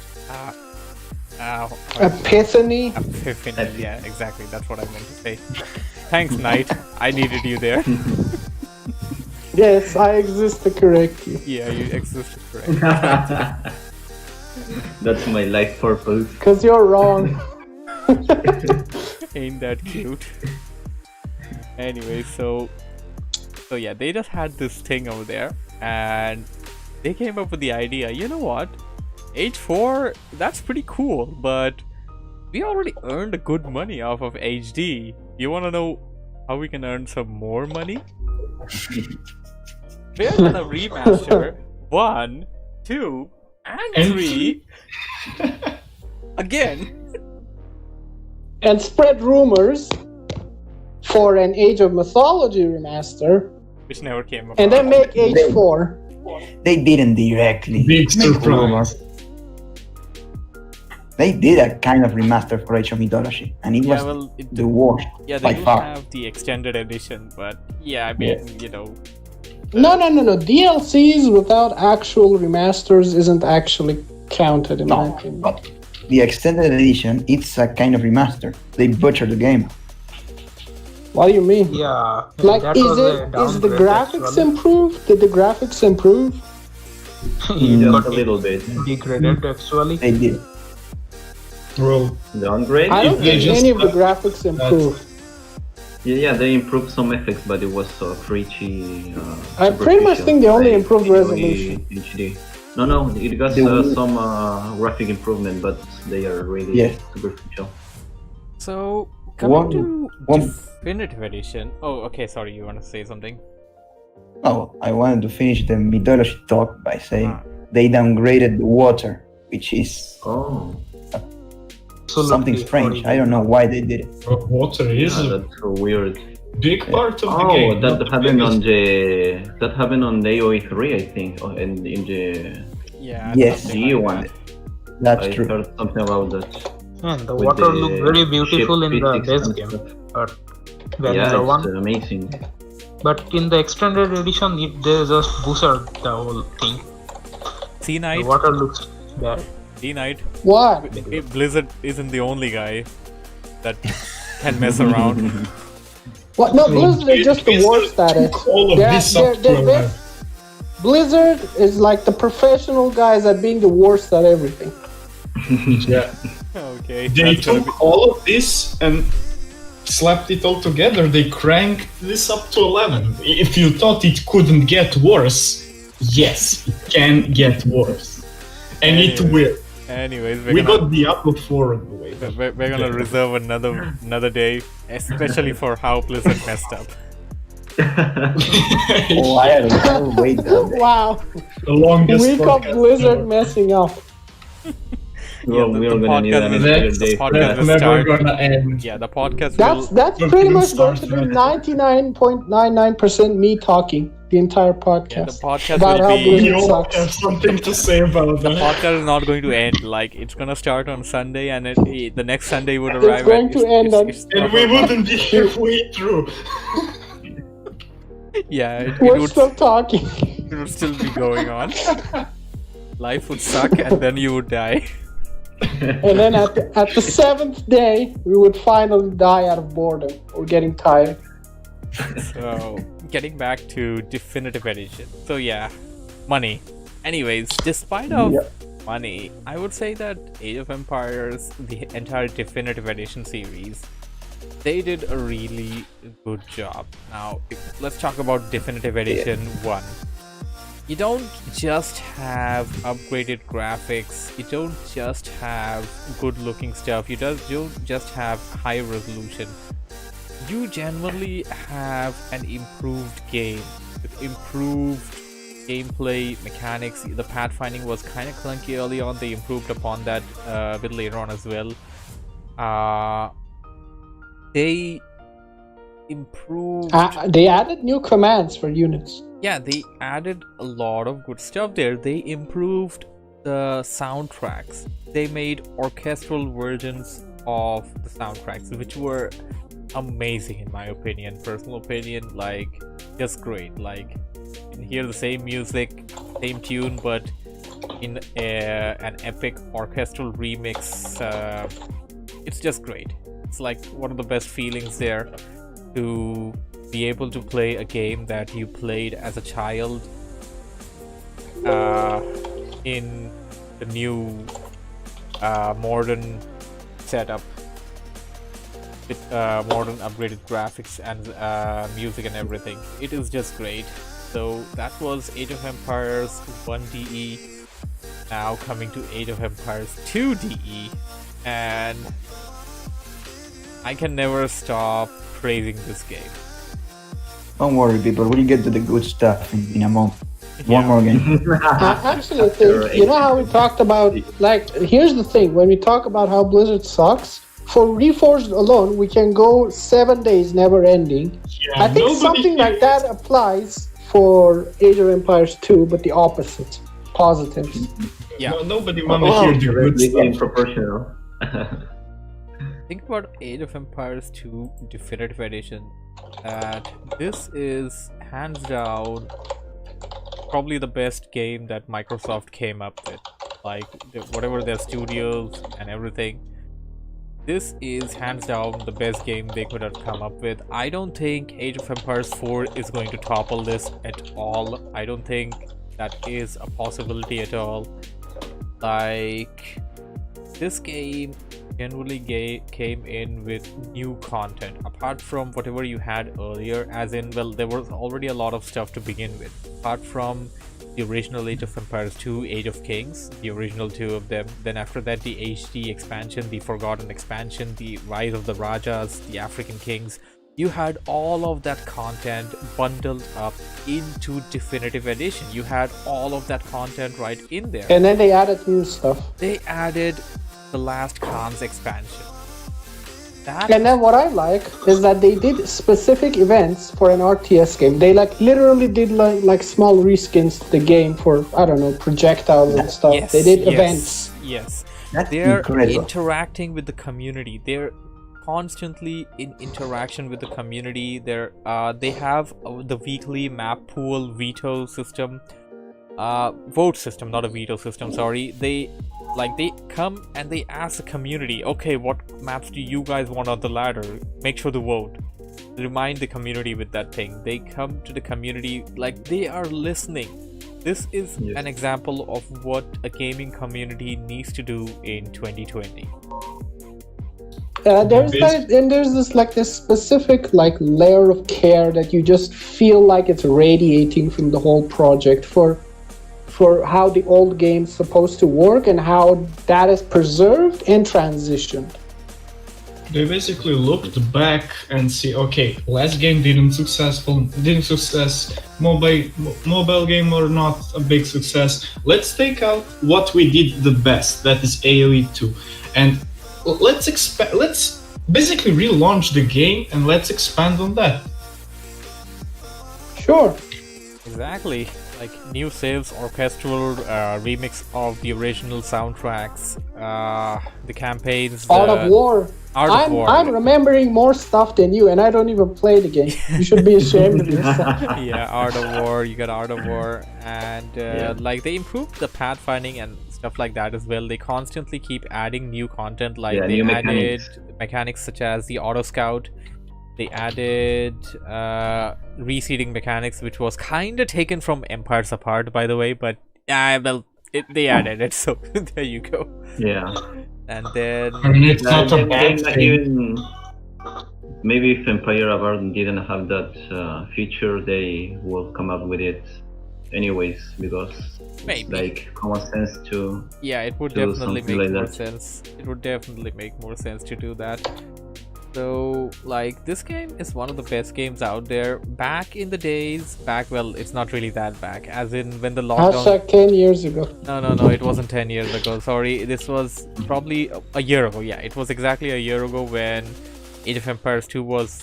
G: Epiphany.
A: Epiphany, yeah, exactly, that's what I meant to say. Thanks, Knight. I needed you there.
G: Yes, I exist to correct you.
A: Yeah, you existed correct.
C: That's my life purpose.
G: Because you're wrong.
A: Ain't that cute? Anyway, so yeah, they just had this thing over there, and they came up with the idea. You know what? Age 4, that's pretty cool, but we already earned a good money off of HD. You want to know how we can earn some more money? We're gonna remaster 1, 2, and 3 again.
G: And spread rumors for an Age of Mythology remaster,
A: Which never came about.
G: and then make Age 4.
E: They didn't directly
F: Big
E: make
F: surprise.
E: rumors. They did a kind of remaster for Age of Mythology, and it was the worst
A: Yeah,
E: by
A: they do
E: far.
A: have the extended edition, but yeah, I mean,
G: No. DLCs without actual remasters isn't actually counted in my
E: No,
G: opinion.
E: but the extended edition, it's a kind of remaster. They butchered the game.
G: What do you mean?
D: Yeah.
G: Like,
D: that
G: is
D: was a
G: the
D: downgrade,
G: graphics
D: actually.
G: improved? Did the graphics improve?
D: It
C: Just
D: got
C: a little bit.
D: degraded actually.
E: They did.
F: Bro,
C: Downgrade?
G: I don't
F: they
G: think
F: just
G: any of the
F: got-
G: graphics improved.
C: Yeah, they improved some effects, but it was pretty.
G: I pretty much
C: superficial,
G: think they only
C: like
G: improved
C: AOE
G: resolution.
C: HD. No, it got some graphic improvement, but they are really
E: Yes.
C: superficial.
A: So coming
E: One-
A: to
E: one-
A: Definitive Edition. Oh, okay. Sorry, you want to say something?
E: Oh, I wanted to finish the mythology talk by saying
A: Ah.
E: they downgraded the water, which is
C: Oh,
E: something
D: Absolutely
E: strange. I don't know why they did it.
F: water is
C: that's so weird.
F: big part of the
C: Oh,
F: game.
C: that
F: not the
C: happened on
F: biggest.
C: the AOE 3, I think, and in the
A: Yeah.
E: Yes.
A: something
C: G
A: like
C: one.
A: that.
E: That's
C: I
E: true.
C: heard something about that.
D: And the
C: With
D: water
C: the
D: looked very beautiful
C: ship
D: in the
C: physics
D: base
C: and
D: game,
C: stuff.
D: but
C: Yeah,
D: vanilla
C: it's
D: one.
C: amazing.
D: But in the extended edition, they just boosted the whole thing.
A: C
D: The
A: Knight.
D: water looks bad.
A: C Knight.
G: What?
A: Blizzard isn't the only guy that can mess around.
G: What? No, Blizzard is just the worst at it.
F: All of
G: They're-
F: this
G: they're-
F: software.
G: they're- Blizzard is like the professional guys at being the worst at everything.
F: Yeah.
A: Okay.
F: They
A: that's gonna
F: took
A: be-
F: all of this and slapped it all together. They cranked this up to 11. If you thought it couldn't get worse, yes, it can get worse. And it
A: Anyway.
F: will.
A: Anyways,
F: We got Diablo 4 on the way.
A: we're gonna reserve another day, especially for how Blizzard messed up.
E: Oh, I'll wait that day.
G: Wow.
F: The longest
G: Week of
F: podcast
G: Blizzard
F: ever.
G: messing up.
C: Well,
A: the
C: we're gonna need
A: podcast
C: an
A: is-
C: entire
F: That's,
C: day for
A: podcast
C: that.
A: will
F: that's never
A: start.
F: gonna end.
A: Yeah, the podcast
G: That's
A: will.
G: that's
F: We're
G: pretty
F: gonna
G: much going to
F: start
G: be
F: that.
G: 99.99% me talking the entire
A: Yeah, the
G: podcast
A: podcast
G: about how
A: will be.
F: We
G: Blizzard
F: all
G: sucks.
F: have something to say about
A: The
F: that.
A: podcast is not going to end. Like it's gonna start on Sunday, and the next Sunday would
G: It's
A: arrive.
G: going to end on-
F: And we wouldn't be halfway through.
A: Yeah, it
G: We're
A: would.
G: still talking.
A: It would still be going on. Life would suck, and then you would die.
G: And then at the 7th day, we would finally die out of boredom or getting tired.
A: So, getting back to Definitive Edition. So yeah, money. Anyways, despite of
E: Yep.
A: money, I would say that Age of Empires, the entire Definitive Edition series, they did a really good job. Now, let's talk about Definitive Edition 1. You don't just have upgraded graphics, you don't just have good looking stuff, you don't just have high resolution. You generally have an improved game with improved gameplay mechanics. The pathfinding was kind of clunky early on, they improved upon that a bit later on as well. They improved.
G: They added new commands for units.
A: Yeah, they added a lot of good stuff there. They improved the soundtracks. They made orchestral versions of the soundtracks, which were amazing in my opinion, personal opinion. Like, just great. Like, you can hear the same music, same tune, but in an epic orchestral remix. It's just great. It's like one of the best feelings there, to be able to play a game that you played as a child in the new modern setup with modern upgraded graphics and music and everything. It is just great. So that was Age of Empires 1 DE, now coming to Age of Empires 2 DE, and I can never stop praising this game.
E: Don't worry, people. We'll get to the good stuff in a month. One
A: Yeah.
E: more game.
G: I actually think, you know how we talked about, like, here's the thing, when we talk about how Blizzard sucks, for Reforged alone, we can go 7 days never ending.
F: Yeah,
G: I think
F: nobody
G: something
F: here-
G: like that applies for Age of Empires 2, but the opposite. Positives.
A: Yeah.
F: No, nobody wanna
C: Oh,
F: hear the good
C: directly in
F: stuff.
C: proportional.
A: Think about Age of Empires 2 Definitive Edition, that this is hands down probably the best game that Microsoft came up with. Like, whatever their studios and everything, this is hands down the best game they could have come up with. I don't think Age of Empires 4 is going to topple this at all. I don't think that is a possibility at all. Like, this game genuinely came in with new content apart from whatever you had earlier, as in, well, there was already a lot of stuff to begin with. Apart from the original Age of Empires 2, Age of Kings, the original two of them, then after that the HD expansion, the Forgotten expansion, the Rise of the Rajas, the African Kings, you had all of that content bundled up into Definitive Edition. You had all of that content right in there.
G: And then they added new stuff.
A: They added the Last Khans expansion. That
G: And then what I like is that they did specific events for an RTS game. They literally did like small reskins to the game for, I don't know, projectiles and stuff.
A: yes,
G: They did
A: yes,
G: events.
A: Yes,
E: That's
A: they're
E: incredible.
A: interacting with the community. They're constantly in interaction with the community. They have the weekly map pool veto system, vote system, not a veto system. Sorry, they come and they ask the community, okay, what maps do you guys want on the ladder? Make sure to vote. Remind the community with that thing. They come to the community like they are listening. This is
C: Yes.
A: an example of what a gaming community needs to do in 2020.
G: There's this specific layer of care that you just feel like it's radiating from the whole project for how the old game's supposed to work and how that is preserved and transitioned.
F: They basically looked back and see, okay, last game didn't success, mobile game or not a big success. Let's take out what we did the best, that is AOE 2, and let's basically relaunch the game and let's expand on that.
G: Sure.
A: Exactly. Like new saves, orchestral remix of the original soundtracks, the campaigns.
G: Art of War.
A: Art of War.
G: I'm remembering more stuff than you, and I don't even play the game. You should be ashamed of yourself.
A: Yeah, Art of War. You got Art of War, and
C: Yeah.
A: they improved the pathfinding and stuff like that as well. They constantly keep adding new content. Like
C: Yeah,
A: they
C: new
A: added
C: mechanics.
A: mechanics such as the auto scout. They added reseeding mechanics, which was kind of taken from Empires Apart, by the way. But they added it, so there you go.
C: Yeah.
A: And then
F: I mean, it's not a
C: Then
F: bad thing.
C: even maybe if Empire Award didn't have that feature, they will come up with it anyways, because
A: maybe.
C: it's like common sense to.
A: Yeah, it would
C: do
A: definitely
C: something
A: make
C: like
A: more
C: that.
A: sense. It would definitely make more sense to do that. So, this game is one of the best games out there. Back in the days, well, it's not really that back. As in when the lockdown.
G: Hashtag 10 years ago.
A: No, it wasn't 10 years ago. Sorry, this was probably a year ago. Yeah, it was exactly a year ago when Age of Empires 2 was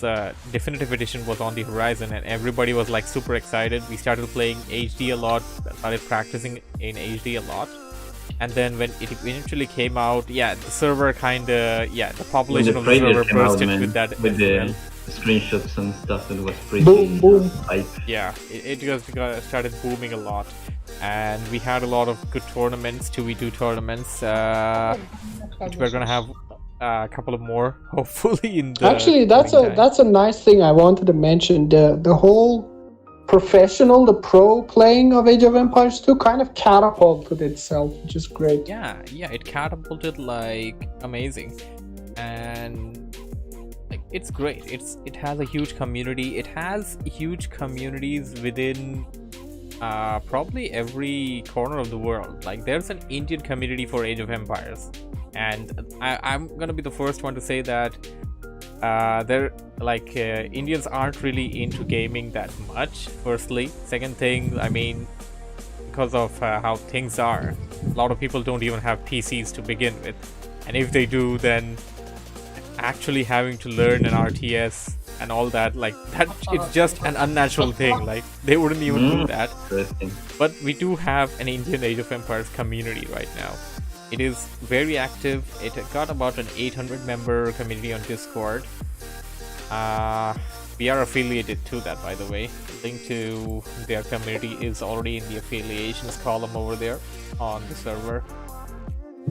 A: definitive edition was on the horizon, and everybody was like super excited. We started playing HD a lot, started practicing in HD a lot. And then when it eventually came out, the server the population
C: When
A: of
C: the
A: the
C: trailer
A: server
C: came out,
A: bursted
C: man,
A: with that
C: with
A: as
C: the
A: well.
C: screenshots and stuff, it was pretty
G: Boom, boom.
C: hype.
A: Yeah, it just started booming a lot, and we had a lot of good tournaments, 2v2 tournaments, which we're gonna have a couple of more, hopefully in the
G: Actually,
A: coming time.
G: that's a nice thing I wanted to mention. The whole the pro playing of Age of Empires 2 kind of catapulted itself, which is great.
A: Yeah, it catapulted like amazing, and it's great. It has a huge community. It has huge communities within probably every corner of the world. Like there's an Indian community for Age of Empires, and I'm gonna be the first one to say that Indians aren't really into gaming that much. Firstly, second thing, I mean, because of how things are, a lot of people don't even have PCs to begin with, and if they do, then actually having to learn an RTS and all that, it's just an unnatural thing. Like they wouldn't even do that.
C: Interesting.
A: But we do have an Indian Age of Empires community right now. It is very active. It got about an 800 member community on Discord. We are affiliated to that, by the way. Link to their community is already in the affiliations column over there on the server.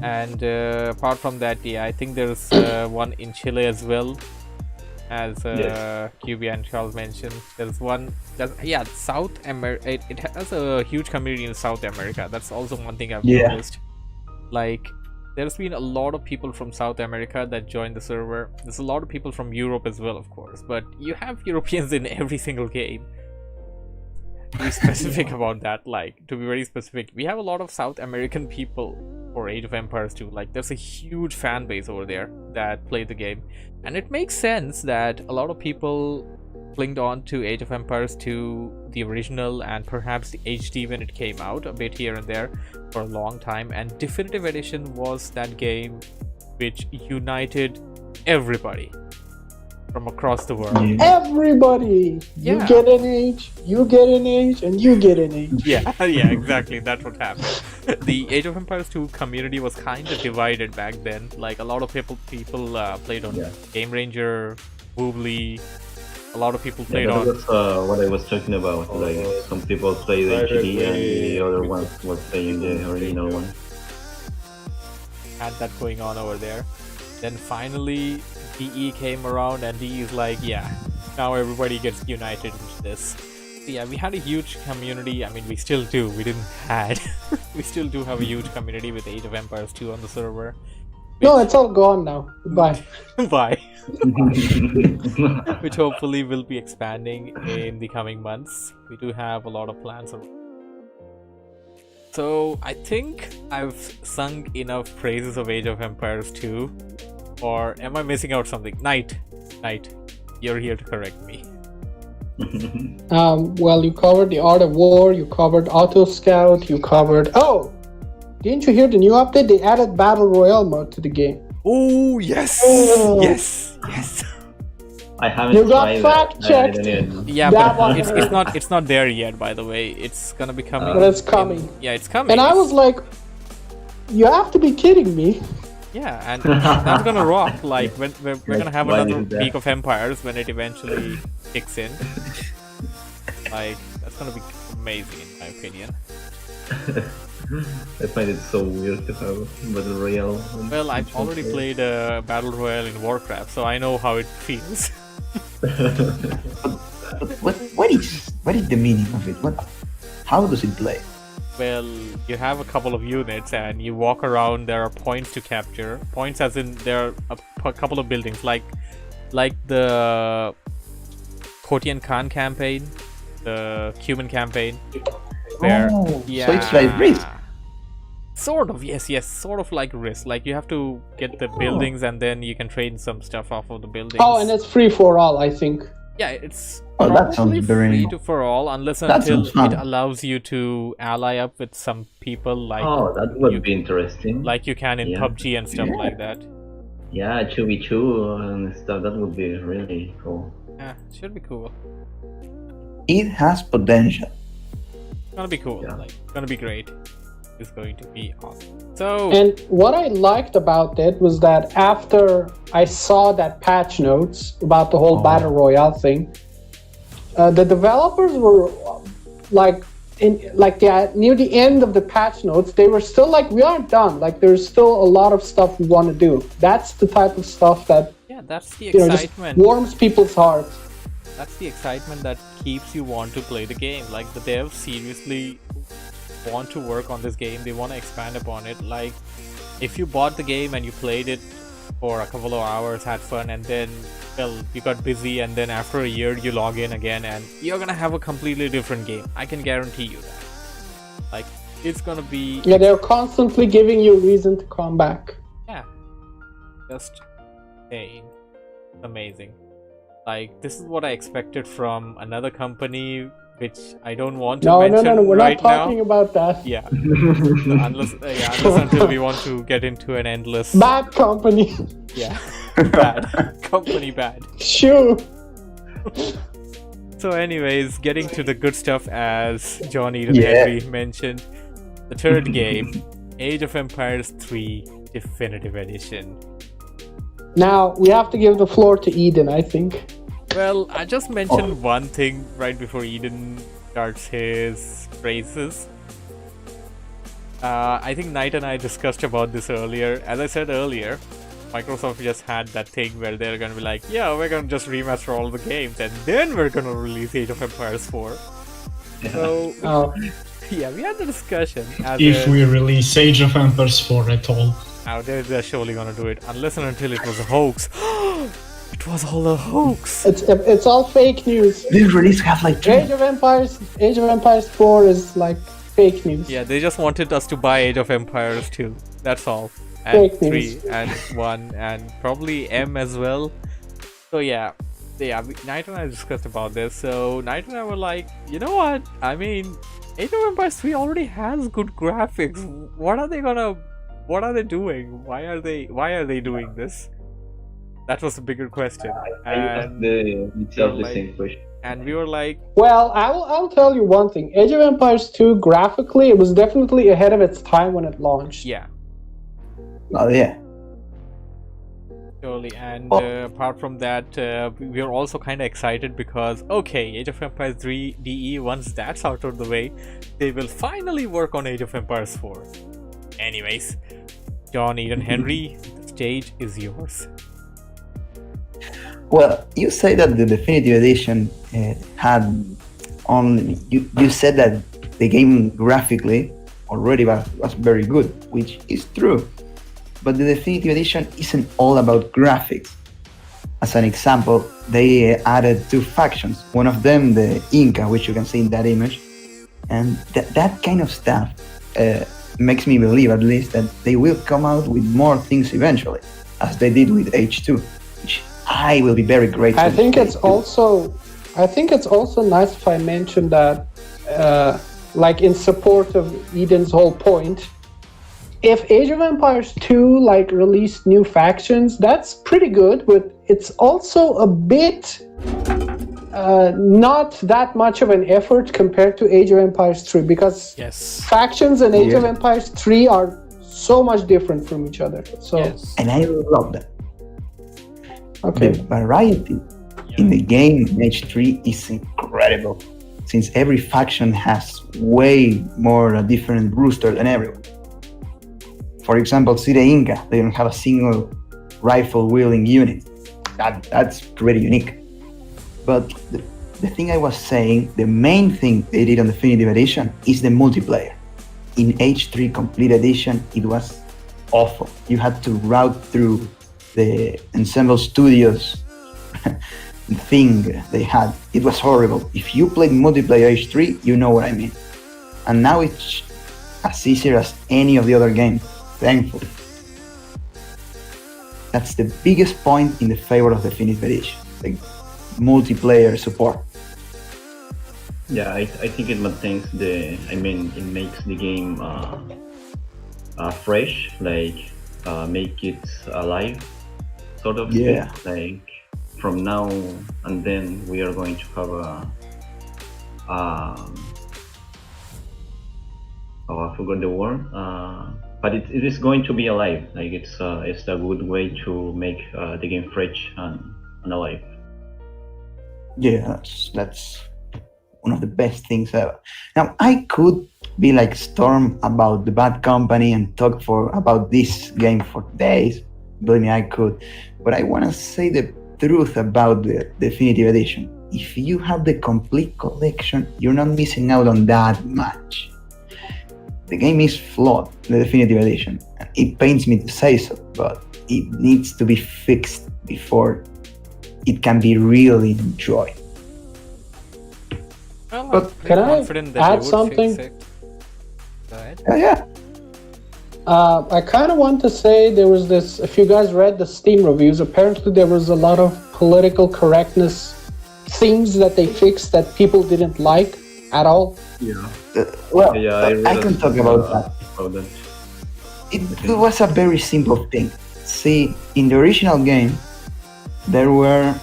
A: And apart from that, I think there's one in Chile as well, as
C: Yes.
A: QB and Charles mentioned. There's one. South America. It has a huge community in South America. That's also one thing I've noticed. Like, there's been a lot of people from South America that joined the server. There's a lot of people from Europe as well, of course. But you have Europeans in every single game. To be specific about that, to be very specific, we have a lot of South American people for Age of Empires 2. There's a huge fan base over there that play the game. And it makes sense that a lot of people clinged on to Age of Empires 2, the original, and perhaps the HD when it came out, a bit here and there, for a long time. And Definitive Edition was that game which united everybody from across the world.
G: Everybody! You
A: Yeah.
G: get an age, you get an age, and you get an age.
A: Yeah, yeah, exactly. That's what happened. The Age of Empires 2 community was kind of divided back then. Like a lot of people played on
C: Yeah.
A: Game Ranger, Woobly. A lot of people
C: Yeah,
A: played
C: that
A: on.
C: was what I was talking about. Like some people play the
B: Right,
C: HD and the
B: right.
C: other ones were playing the original one.
A: Had that going on over there. Then finally, DE came around, and DE is like, yeah, now everybody gets united into this. So yeah, we had a huge community. I mean, we still do. We didn't had. We still do have a huge community with Age of Empires 2 on the server.
G: No, it's all gone now. Goodbye.
A: Bye. Which hopefully will be expanding in the coming months. We do have a lot of plans. So I think I've sung enough praises of Age of Empires 2. Or am I missing out something? Knight, you're here to correct me.
G: Well, you covered the Art of War, you covered Auto Scout, you covered... Oh! Didn't you hear the new update? They added Battle Royale mode to the game.
A: Oh yes,
G: Oh.
A: yes.
C: I haven't
G: You got
C: tried
G: fact
C: that. I
G: checked.
C: don't even-
A: Yeah,
G: That
A: but
G: one
A: it's not there yet. By the way, it's gonna be coming.
G: But it's coming.
A: Yeah, it's coming.
G: And I was like, you have to be kidding me.
A: Yeah, and that's gonna rock. Like when we're gonna have
C: Why
A: another
C: is that?
A: Week of Empires when it eventually kicks in. Like that's gonna be amazing in my opinion.
C: I find it so weird to have Battle Royale. on
A: Well, I've
C: each
A: already
C: one.
A: played Battle Royale in Warcraft, so I know how it feels.
E: But what is the meaning of it? How does it play?
A: Well, you have a couple of units and you walk around. There are points to capture. Points as in there are a couple of buildings, like the Kotian Khan campaign, the Cuban campaign. Where,
E: Oh, so it's like Risk.
A: Sort of, yes, sort of like Risk. Like you have to get the buildings and then you can trade some stuff off of the buildings.
G: Oh, and it's free for all, I think.
A: Yeah, it's
E: Oh, that
A: probably
E: sounds very-
A: free for all unless
E: That
A: until
E: sounds fun.
A: it allows you to ally up with some people like
C: Oh, that would
A: you-
C: be interesting.
A: like you can in
C: Yeah.
A: PUBG and stuff
E: Yeah.
A: like that.
C: Yeah, 2v2 and stuff. That would be really cool.
A: Yeah, should be cool.
E: It has potential.
A: Gonna be cool.
C: Yeah.
A: Like, gonna be great. It's going to be awesome. So
G: And what I liked about it was that after I saw that patch notes about the whole
E: Oh.
G: Battle Royale thing, the developers were like, near the end of the patch notes, they were still like, we aren't done. Like, there's still a lot of stuff we want to do. That's the type of stuff that
A: yeah, that's the
G: just
A: excitement.
G: warms people's hearts.
A: That's the excitement that keeps you want to play the game. Like the devs seriously want to work on this game. They want to expand upon it. Like if you bought the game and you played it for a couple of hours, had fun, and then well, you got busy, and then after a year you log in again, and you're gonna have a completely different game. I can guarantee you that. Like it's gonna be
G: Yeah, they're constantly giving you a reason to come back.
A: yeah, just insane, amazing. Like this is what I expected from another company, which I don't want to
G: No,
A: mention
G: we're
A: right
G: not talking
A: now.
G: about that.
A: Yeah, unless until we want to get into an endless
G: Bad company.
A: yeah bad company bad.
G: Shoo.
A: So, anyways, getting to the good stuff, as John Eden
E: Yeah.
A: Henry mentioned, the third game, Age of Empires 3 Definitive Edition.
G: Now we have to give the floor to Eden, I think.
A: Well, I just mentioned one thing right before Eden starts his praises. I think Knight and I discussed about this earlier. As I said earlier, Microsoft just had that thing where they're gonna be like, yeah, we're gonna just remaster all the games and then we're gonna release Age of Empires 4. So,
G: Oh,
A: yeah, we had the discussion. As
F: If
A: a-
F: we release Age of Empires 4 at all.
A: Now they're surely gonna do it, unless and until it was a hoax. It was all a hoax.
G: it's all fake news.
E: This release have like
G: Age of Empires 4 is like fake news.
A: Yeah, they just wanted us to buy Age of Empires 2. That's all. And
G: Fake
A: 3
G: news.
A: and 1 and probably M as well. So yeah, Knight and I discussed about this. So Knight and I were like, you know what? I mean, Age of Empires 3 already has good graphics. What are they doing? Why are they doing this? That was a bigger question.
C: I asked myself the same question.
A: And we were like,
G: Well, I'll tell you one thing. Age of Empires 2, graphically, it was definitely ahead of its time when it launched.
A: yeah,
E: Oh yeah.
A: totally. And
E: Oh.
A: apart from that, we are also kind of excited because, okay, Age of Empires 3 DE, once that's out of the way, they will finally work on Age of Empires 4. Anyways, John Eden Henry, the stage is yours.
E: Well, you say that the definitive edition had only. You said that the game graphically already was very good, which is true. But the definitive edition isn't all about graphics. As an example, they added 2 factions. One of them, the Inca, which you can see in that image, and that kind of stuff makes me believe, at least, that they will come out with more things eventually, as they did with H2, which I will be very grateful.
G: I think
E: for.
G: it's also nice if I mention that, like in support of Eden's whole point, if Age of Empires 2 like released new factions, that's pretty good, but it's also a bit not that much of an effort compared to Age of Empires 3, because
A: Yes.
G: factions in Age of
E: Yeah.
G: Empires 3 are so much different from each other. So
A: Yes.
E: And I love that.
G: okay.
E: The variety in the game in H3 is incredible, since every faction has way more different rooster than everyone. For example, see the Inca, they don't have a single rifle wielding unit. That's pretty unique. But the thing I was saying, the main thing they did on Definitive Edition is the multiplayer. In H3 Complete Edition, it was awful. You had to route through the Ensemble Studios thing they had. It was horrible. If you played multiplayer H3, you know what I mean. And now it's as easier as any of the other games, thankfully. That's the biggest point in the favor of Definitive Edition, the multiplayer support.
C: Yeah, I think it maintains it makes the game fresh, like make it alive, sort of.
E: Yeah.
C: Like from now and then we are going to have I forgot the word, but it is going to be alive. Like it's a good way to make the game fresh and alive.
E: Yeah, that's one of the best things ever. Now, I could be like Storm about the Bad Company and talk about this game for days. Believe me, I could. But I want to say the truth about the Definitive Edition. If you have the complete collection, you're not missing out on that much. The game is flawed, the Definitive Edition. It pains me to say so, but it needs to be fixed before it can be really enjoyed.
A: Well,
E: But
A: I'm pretty
G: can I
A: confident that
G: add
A: they would
G: something?
A: fix it. Go ahead.
E: Yeah.
G: I kind of want to say there was this, if you guys read the Steam reviews, apparently there was a lot of political correctness themes that they fixed that people didn't like at all.
C: Yeah.
E: Well,
C: Yeah,
E: I can talk about that.
C: About that.
E: It was a very simple thing. See, in the original game, there were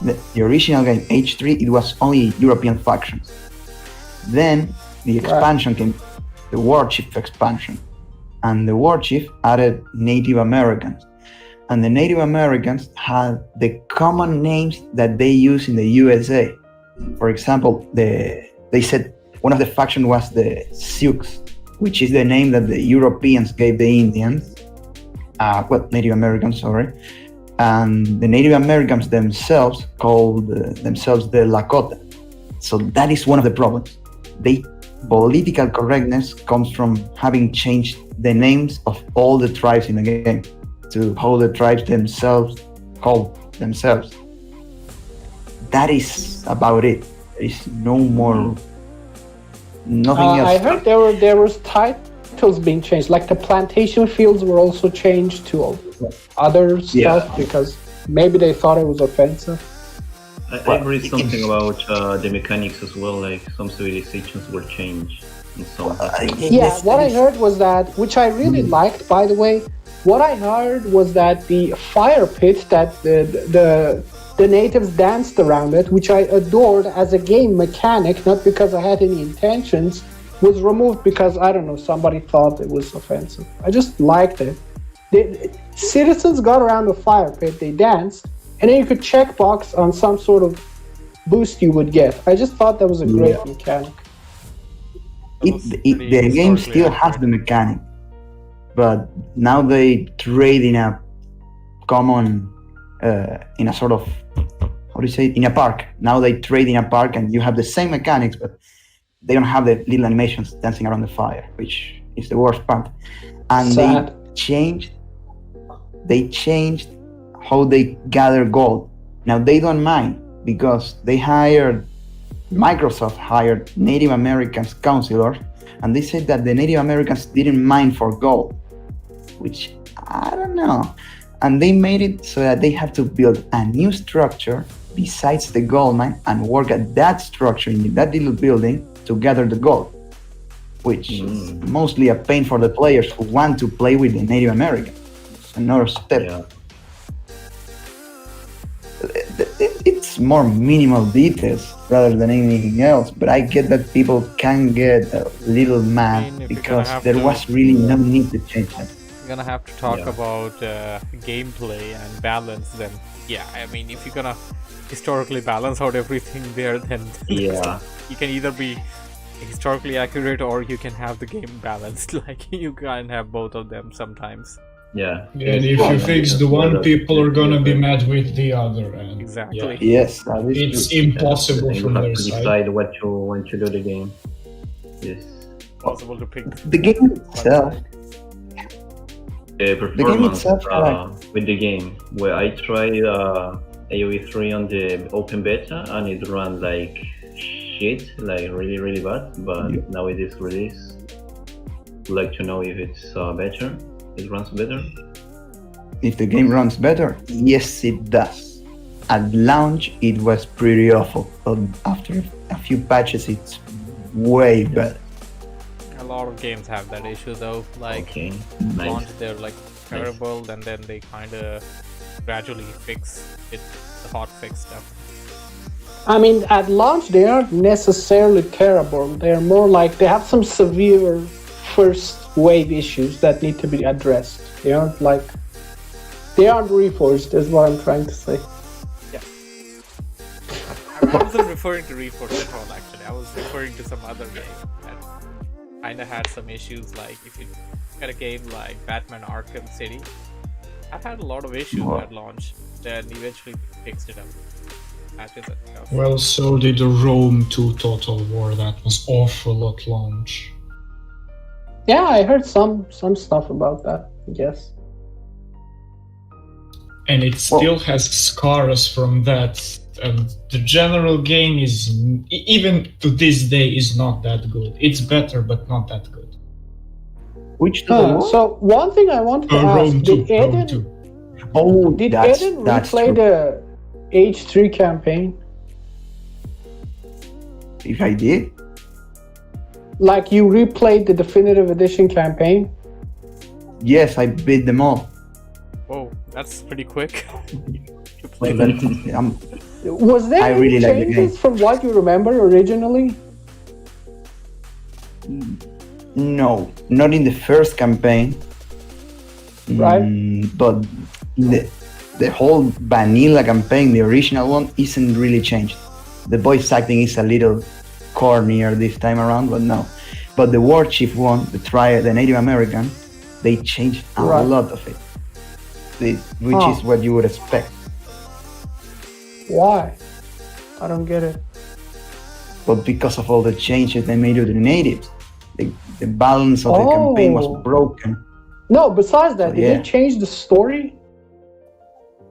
E: the original game H3. It was only European factions. Then the expansion came, the Warchief expansion, and the Warchief added Native Americans, and the Native Americans had the common names that they use in the USA. For example, they said one of the factions was the Sioux, which is the name that the Europeans gave the Indians, Native Americans, sorry. And the Native Americans themselves called themselves the Lakota. So that is one of the problems. Political correctness comes from having changed the names of all the tribes in the game to how the tribes themselves call themselves. That is about it. There is no more, nothing else.
G: I heard there was titles being changed, like the plantation fields were also changed to other stuff because maybe they thought it was offensive.
C: I read something about the mechanics as well, like some civilizations were changed in some.
G: Yeah, what I heard was that, which I really liked, by the way, what I heard was that the fire pit that the natives danced around it, which I adored as a game mechanic, not because I had any intentions, was removed because, I don't know, somebody thought it was offensive. I just liked it. Citizens got around the fire pit, they danced, and then you could checkbox on some sort of boost you would get. I just thought that was a great mechanic.
E: The game still has the mechanic, but now they trade in a common, in a sort of, how do you say it? In a park. Now they trade in a park and you have the same mechanics, but they don't have the little animations dancing around the fire, which is the worst part. And
G: Sad.
E: they changed how they gather gold. Now they don't mind because Microsoft hired Native Americans counselors, and they said that the Native Americans didn't mine for gold, which I don't know. And they made it so that they have to build a new structure besides the gold mine and work at that structure in that little building to gather the gold, which is mostly a pain for the players who want to play with the Native Americans. It's another step.
C: Yeah.
E: It's more minimal details rather than anything else, but I get that people can get a little mad
A: if you're
E: because
A: gonna have
E: there
A: to-
E: was really no need to change that.
A: We're gonna have to talk
C: Yeah.
A: about gameplay and balance. Then, yeah, I mean, if you're gonna historically balance out everything there, then
C: Yeah.
A: you can either be historically accurate or you can have the game balanced. Like you can have both of them sometimes.
C: Yeah.
F: And if you fix the one, people are gonna be mad with the other, and
A: Exactly.
E: Yes, that is
F: it's
E: true.
F: impossible
C: You
F: from
C: have
F: their
C: to
F: side.
C: decide when to do the game. Yes.
A: Possible to pick
E: The game itself,
C: The performance
E: itself,
C: with the game. Where I tried AOE 3 on the open beta and it ran like shit, like really, really bad. But
E: Yeah.
C: now it is released. Would like to know if it's better. It runs better.
E: if the game runs better, yes, it does. At launch, it was pretty awful, but after a few patches, it's way better.
A: A lot of games have that issue though. Like
C: Okay,
A: launch,
C: nice.
A: they're like terrible, and then they kind of gradually fix it, the hot fix stuff.
G: I mean, at launch, they aren't necessarily terrible. They're more like they have some severe first wave issues that need to be addressed. They aren't reforced, is what I'm trying to say.
A: I wasn't referring to Reforged at all, actually. I was referring to some other game that kind of had some issues. Like if you got a game like Batman Arkham City, I've had a lot of issues at launch, then eventually fixed it up. Patches and stuff.
F: Well, so did the Rome 2 Total War. That was awful at launch.
G: Yeah, I heard some stuff about that, I guess.
F: And it still has scars from that. And the general game is, even to this day, is not that good. It's better, but not that good.
E: Which
G: So one thing I wanted to ask,
F: Rome 2.
G: did
F: Rome
G: Eden
F: 2.
E: Oh,
G: Did
E: that's
G: Eden
E: that's
G: replay
E: true.
G: the H3 campaign?
E: If I did,
G: Like you replayed the definitive edition campaign?
E: yes, I beat them all.
A: Whoa, that's pretty quick. to play
C: Well,
A: that.
E: I'm,
G: Was there
E: I
G: any
E: really like the
G: changes
E: game.
G: from what you remember originally?
E: no, not in the first campaign.
G: Right.
E: But the whole vanilla campaign, the original one, isn't really changed. The voice acting is a little cornier this time around, but no. But the War Chief one, the Native American, they changed a
G: Right.
E: lot of it, which
G: Huh.
E: is what you would expect.
G: Why? I don't get it.
E: But because of all the changes they made to the natives, the balance of the campaign was
G: Oh.
E: broken.
G: No, besides that, did
E: Yeah.
G: they change the story?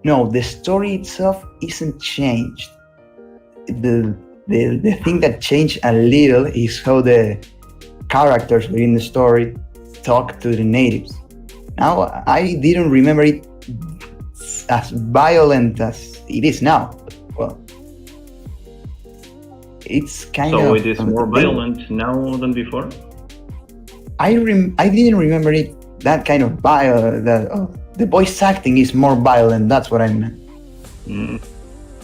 E: No, the story itself isn't changed. The thing that changed a little is how the characters within the story talk to the natives. Now, I didn't remember it as violent as it is now. Well, it's kind of...
C: So it is more violent now than before?
E: I didn't remember it that kind of the voice acting is more violent. That's what I meant.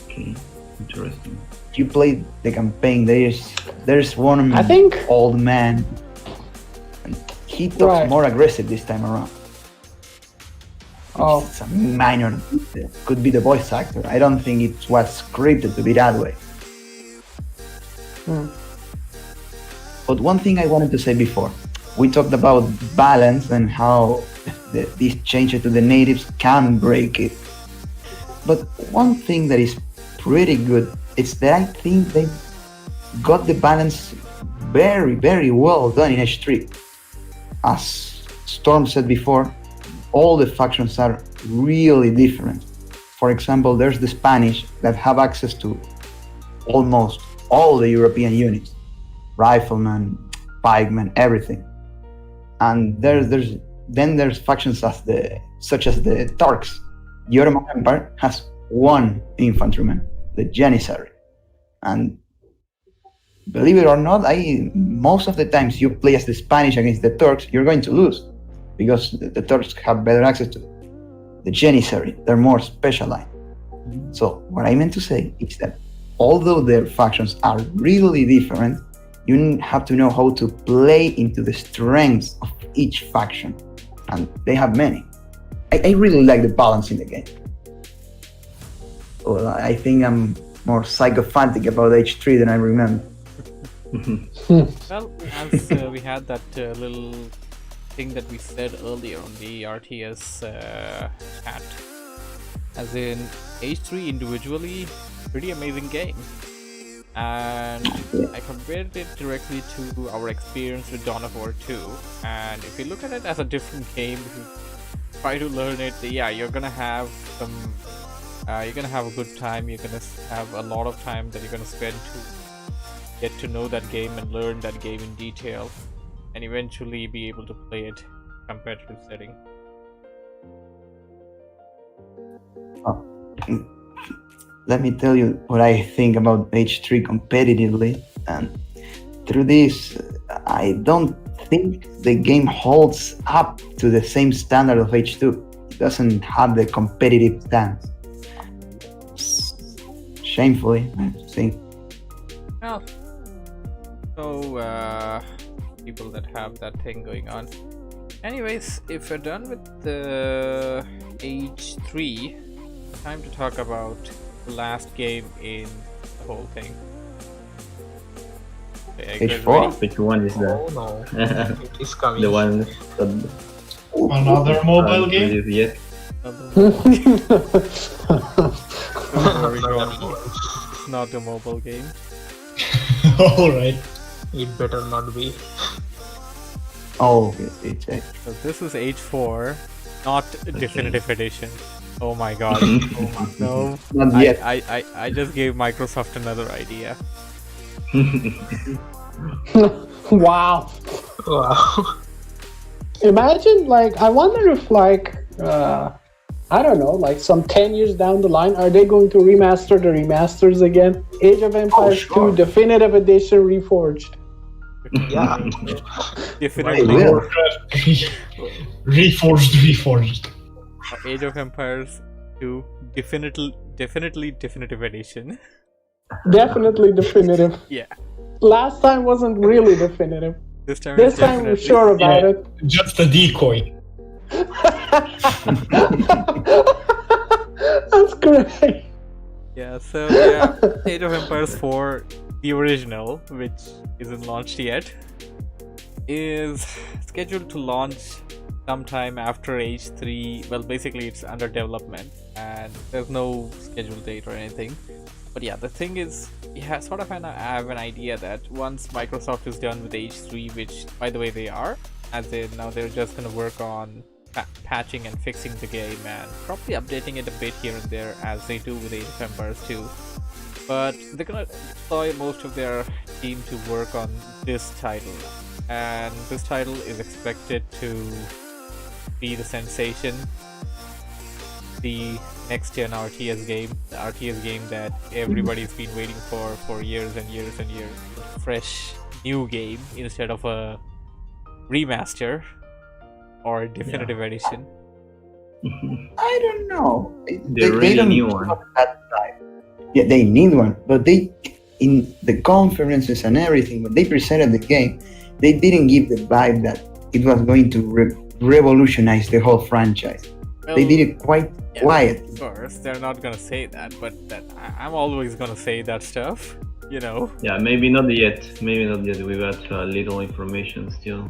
C: Okay, interesting.
E: If you play the campaign, there's one
G: I think-
E: old man, and he talks
G: Right.
E: more aggressive this time around.
G: Oh.
E: It's a minor, could be the voice actor. I don't think it was scripted to be that way. But one thing I wanted to say before, we talked about balance and how these changes to the natives can break it. But one thing that is pretty good is that I think they got the balance very, very well done in H3. As Storm said before, all the factions are really different. For example, there's the Spanish that have access to almost all the European units, riflemen, pikemen, everything. And there's factions such as the Turks. The Ottoman Empire has one infantryman, the Janissary. And believe it or not, most of the times you play as the Spanish against the Turks, you're going to lose, because the Turks have better access to the Janissary. They're more specialized. So what I meant to say is that although their factions are really different, you have to know how to play into the strengths of each faction, and they have many. I really like the balance in the game. Well, I think I'm more psychophantic about H3 than I remember.
A: Well, as we had that little thing that we said earlier on the RTS chat, as in H3 individually, pretty amazing game. And I compared it directly to our experience with Dawn of War 2. And if you look at it as a different game, if you try to learn it, yeah, you're gonna have some. You're gonna have a good time. You're gonna have a lot of time that you're gonna spend to get to know that game and learn that game in detail, and eventually be able to play it competitive setting.
E: Let me tell you what I think about H3 competitively, and through this, I don't think the game holds up to the same standard of H2. It doesn't have the competitive stance. Shamefully, I think.
A: Well, so people that have that thing going on. Anyways, if we're done with the H3, time to talk about the last game in the whole thing. Okay, you guys
E: H4?
A: ready?
C: Which one is that?
D: Oh no, it is coming.
C: The one that
F: Another mobile
C: haven't
F: game?
C: released yet.
A: Don't worry, John. It's not a mobile game.
F: Alright.
D: It better not be.
E: Oh, it's
A: So this is H4, not Definitive Edition. Oh my god. Oh my, no.
E: not yet.
A: I just gave Microsoft another idea.
G: Wow.
D: Wow.
G: Imagine, like, I wonder if, like, I don't know, like some 10 years down the line, are they going to remaster the remasters again? Age of Empires
E: sure.
G: 2 Definitive Edition Reforged.
D: Yeah.
A: Definitely.
E: will.
F: Warcraft Reforged.
A: Age of Empires 2 Definitive Edition.
G: Definitely definitive.
A: Yeah.
G: Last time wasn't really definitive.
A: This time
G: This
A: it's
G: time we're
A: definitely.
G: sure about
F: Yeah.
G: it.
F: Just a decoy.
G: That's great.
A: Yeah, so yeah, Age of Empires 4, the original, which isn't launched yet, is scheduled to launch sometime after H3. Well, basically it's under development and there's no scheduled date or anything. But yeah, the thing is, yeah, sort of I have an idea that once Microsoft is done with H3, which by the way they are, as in now they're just gonna work on patching and fixing the game and probably updating it a bit here and there as they do with Age of Empires 2. But they're gonna deploy most of their team to work on this title, and this title is expected to be the sensation, the next gen RTS game, the RTS game that everybody's been waiting for years and years and years. A fresh new game instead of a remaster. or definitive edition?
E: I don't know.
C: They really
E: don't
C: need one.
E: have that type. Yeah, they need one, but they, in the conferences and everything, when they presented the game, they didn't give the vibe that it was going to revolutionize the whole franchise. They did it quite quiet.
A: Of course, they're not gonna say that, but I'm always gonna say that stuff, you know.
C: Yeah, maybe not yet. Maybe not yet. We got little information still.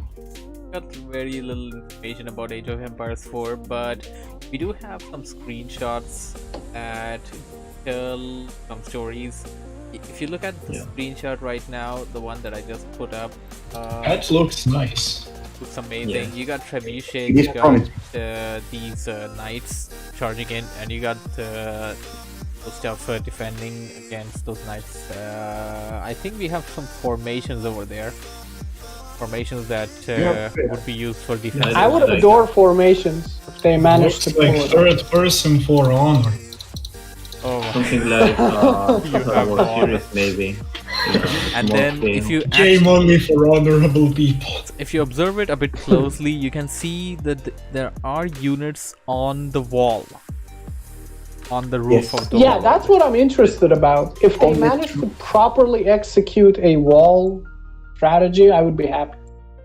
A: Got very little information about Age of Empires 4, but we do have some screenshots that tell some stories. If you look at the screenshot right now, the one that I just put up,
F: That looks nice.
A: looks amazing.
C: Yeah.
A: You got trebuchet,
E: It is
A: you got
E: promising.
A: these knights charging in, and you got those stuff defending against those knights. I think we have some formations over there. Formations that would be used for defense.
G: I would adore formations if they managed to
F: Looks like
G: pull it.
F: third person For Honor.
A: Oh,
C: Something like
A: You
C: Star
A: have
C: Wars
A: honor.
C: series, maybe.
A: and
C: More
A: then
C: game.
A: if you
F: Game only for honorable people.
A: if you observe it a bit closely, you can see that there are units on the wall, on the roof
E: Yes.
A: of the
G: Yeah,
A: wall.
G: that's what I'm interested about. If they
E: On the
G: manage to properly execute a wall strategy, I would be happy.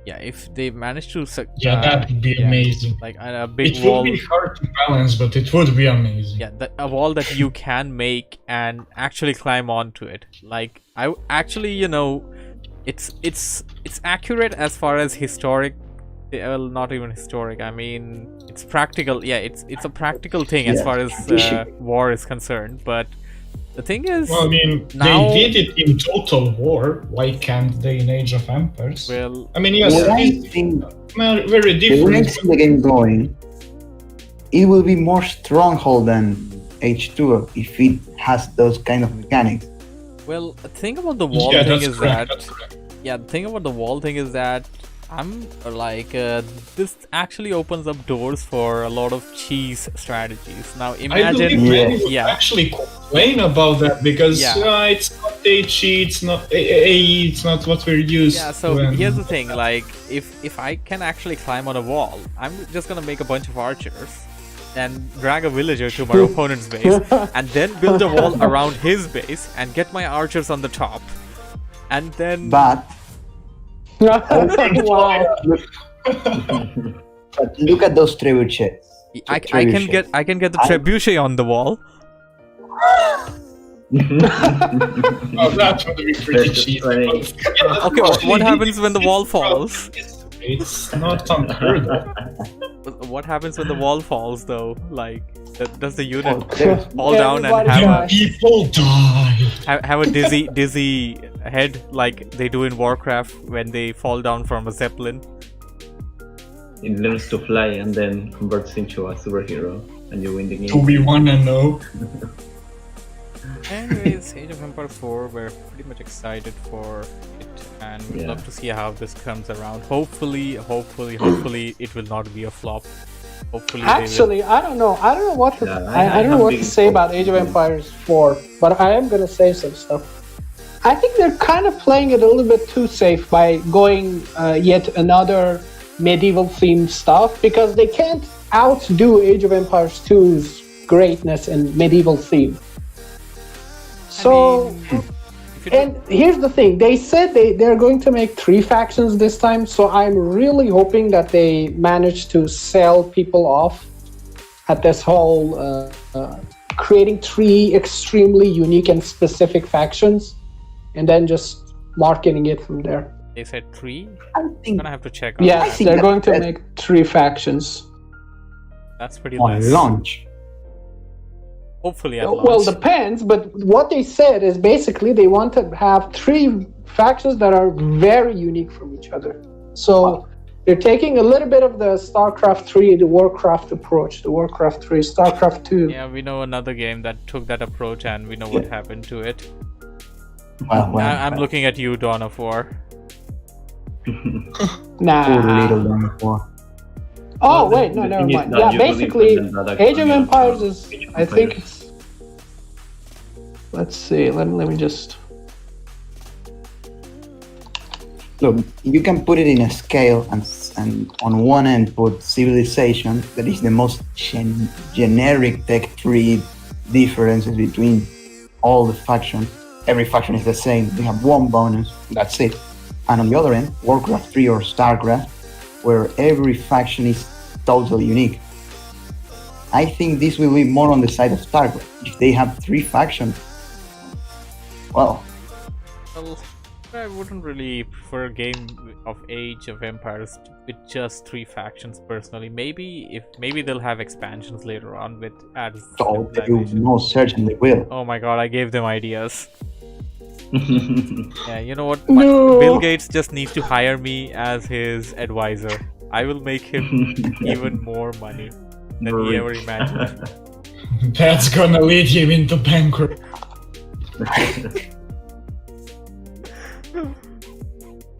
A: Yeah, if they manage to
F: Yeah, that would be
A: yeah,
F: amazing.
A: like a big
F: It
A: wall.
F: would be hard to balance, but it would be amazing.
A: Yeah, a wall that you can make and actually climb onto it. Like actually, you know, it's accurate as far as historic. Well, not even historic. I mean, it's practical. Yeah, it's a practical thing as
E: Yeah,
A: far as
E: efficient.
A: war is concerned. But the thing is,
F: Well, I mean,
A: now-
F: they did it in Total War. Why can't they in Age of Empires?
A: well,
F: I mean, yes,
E: What I
F: it's
E: think
F: very
E: the way I
F: different.
E: see the game going, it will be more stronghold than H2 if it has those kind of mechanics.
A: well, the thing about the wall
F: Yeah,
A: thing
F: that's
A: is
F: correct.
A: that
F: That's correct.
A: yeah, the thing about the wall thing is that I'm like this actually opens up doors for a lot of cheese strategies. Now
F: I
A: imagine,
F: believe many would
A: yeah,
F: actually complain about that because
A: Yeah.
F: it's not HE, it's not AE, it's not what we're used
A: yeah. So
F: to. and-
A: here's the thing: like, if I can actually climb on a wall, I'm just gonna make a bunch of archers and drag a villager to my opponent's base, and then build a wall around his base and get my archers on the top, and then
E: But
G: Wow.
E: but look at those trebuchets.
A: I can get the trebuchet on the wall.
F: Oh, that would be pretty
C: That's
F: cheap.
C: funny.
A: Okay, what happens when the wall falls?
F: It's not unheard of.
A: What happens when the wall falls, though? Like, does the unit
E: Oh, there's-
A: fall down and
G: Everybody
A: have
G: dies.
F: People die.
A: have a dizzy head like they do in Warcraft when they fall down from a zeppelin?
C: It learns to fly and then converts into a superhero, and you win the
F: Do
C: game.
F: we wanna know?
A: Anyways, Age of Empires 4, we're pretty much excited for it, and we'd
C: Yeah.
A: love to see how this comes around. Hopefully, it will not be a flop. Hopefully,
G: Actually, I don't know. I don't know what to.
C: Yeah,
G: I don't know
C: I'm
G: what
C: big
G: to say
C: for
G: about Age of
C: it.
G: Empires 4, but I am gonna say some stuff. I think they're kind of playing it a little bit too safe by going yet another medieval themed stuff because they can't outdo Age of Empires 2's greatness in medieval theme. So.
A: if you
G: And here's the thing, they said they're going to make 3 factions this time, so I'm really hoping that they manage to sell people off at this whole creating 3 extremely unique and specific factions and then just marketing it from there.
A: they said 3,
E: I
A: I'm
E: think
A: gonna have to check on
G: Yeah,
E: I think
G: they're
E: that-
G: going to
E: that-
G: make 3 factions.
A: That's pretty
E: on
A: less.
E: launch.
A: Hopefully at
G: Well,
A: launch.
G: depends, but what they said is basically they want to have 3 factions that are very unique from each other. So they're taking a little bit of the StarCraft 3, the Warcraft approach, the Warcraft 3, StarCraft 2.
A: Yeah, we know another game that took that approach, and we know what happened to it.
E: Well,
A: I'm looking at you, Dawn of War.
E: Poor
G: Nah.
E: little Dawn of War.
G: Oh,
C: Well, the-
G: wait, no,
C: the
G: never
C: thing is
G: mind.
C: that
G: Yeah,
C: you believe
G: basically,
C: in that
G: Age of
C: actually,
G: Empires is,
C: Age of
G: I think
C: Empires.
G: it's. Let's see, let me just.
E: Look, you can put it in a scale, and on one end put civilization, that is the most generic tech tree differences between all the factions. Every faction is the same. They have one bonus. That's it. And on the other end, Warcraft 3 or StarCraft, where every faction is totally unique. I think this will be more on the side of StarCraft. If they have 3 factions, well,
A: I wouldn't really prefer a game of Age of Empires with just 3 factions personally. Maybe they'll have expansions later on with added
E: oh, they
A: civilization.
E: most certainly will.
A: Oh my god, I gave them ideas. Yeah, you know what?
G: No.
A: Bill Gates just needs to hire me as his advisor. I will make him even more money than he ever imagined.
F: That's gonna lead him into bankruptcy.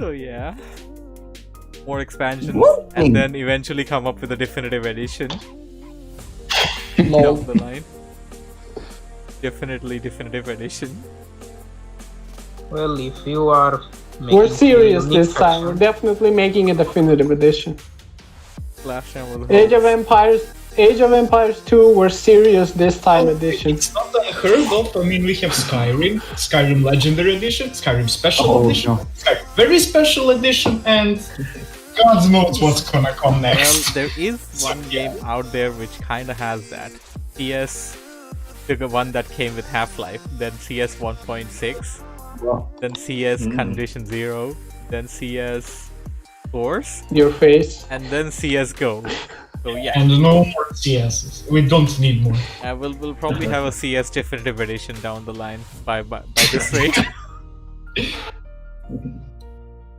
A: So yeah, more expansions,
E: Whoa.
A: and then eventually come up with a definitive edition
G: Lol.
A: down the line. Definitely definitive edition.
D: Well, if you are making
G: We're serious
D: a unique
G: this time. We're
D: faction-
G: definitely making a definitive edition.
A: Last time was
G: Age of Empires 2, we're serious this time edition.
F: It's not unheard of. I mean, we have Skyrim Legendary Edition, Skyrim Special
E: Oh,
F: Edition,
E: no.
F: Skyrim Very Special Edition, and God knows what's gonna come
A: Well,
F: next.
A: there is one game out there which kind of has that. CS, the one that came with Half-Life, then CS 1.6,
E: Well,
A: then CS Condition Zero, then CS Source,
G: Your face.
A: and then CS:GO. So yeah,
F: And no more CSs. We don't need more.
A: we'll probably have a CS definitive edition down the line by this rate.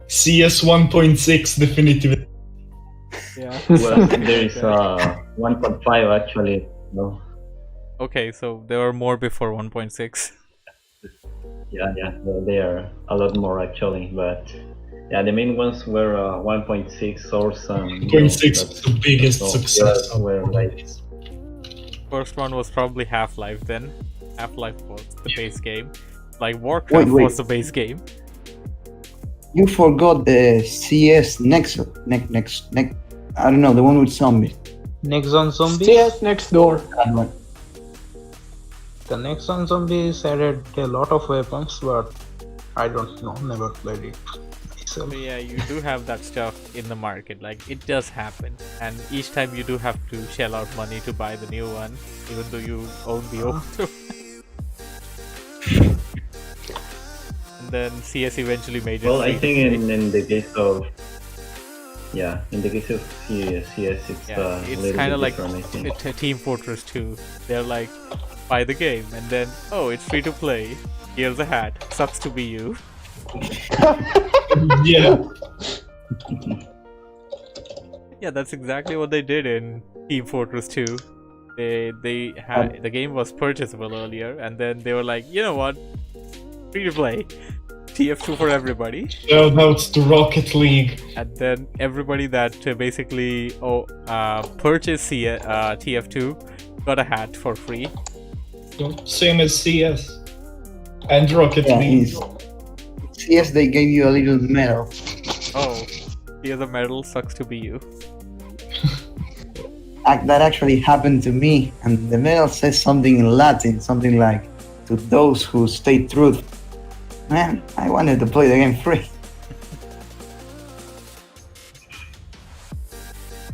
F: CS 1.6 definitive.
A: Yeah.
C: Well, there is 1.5 actually. No.
A: Okay, so there were more before 1.6.
C: Yeah, they are a lot more actually, but yeah, the main ones were 1.6 Source and
F: 1.6 was the biggest
C: so
F: success.
C: others were like
A: First one was probably Half-Life then. Half-Life was the base game. Like Warcraft
E: Wait.
A: was the base game.
E: you forgot the CS Nexus. I don't know, the one with zombies.
D: Next on Zombies?
G: CS next door.
E: That one.
D: The next on Zombies added a lot of weapons, but I don't know, never played it myself.
A: So yeah, you do have that stuff in the market. Like it does happen, and each time you do have to shell out money to buy the new one, even though you own the old one. And then CS eventually made it.
C: well, I
A: free.
C: think in the case of CS it's
A: Yeah,
C: a
A: it's
C: little
A: kind
C: bit
A: of like
C: different, I think.
A: Team Fortress 2. They're like, buy the game, and then, oh, it's free to play. Here's a hat. Sucks to be you.
F: Yeah.
A: Yeah, that's exactly what they did in Team Fortress 2. They had the game was purchasable earlier, and then they were like, you know what, free to play, TF2 for everybody.
F: Shout out to Rocket League.
A: And then everybody that basically purchased TF2 got a hat for free.
F: Same as CS. And Rocket
E: Yeah,
F: League.
E: CS, they gave you a little medal.
A: Oh, here's a medal. Sucks to be you.
E: That actually happened to me, and the medal says something in Latin, something like, to those who stay true. Man, I wanted to play the game free.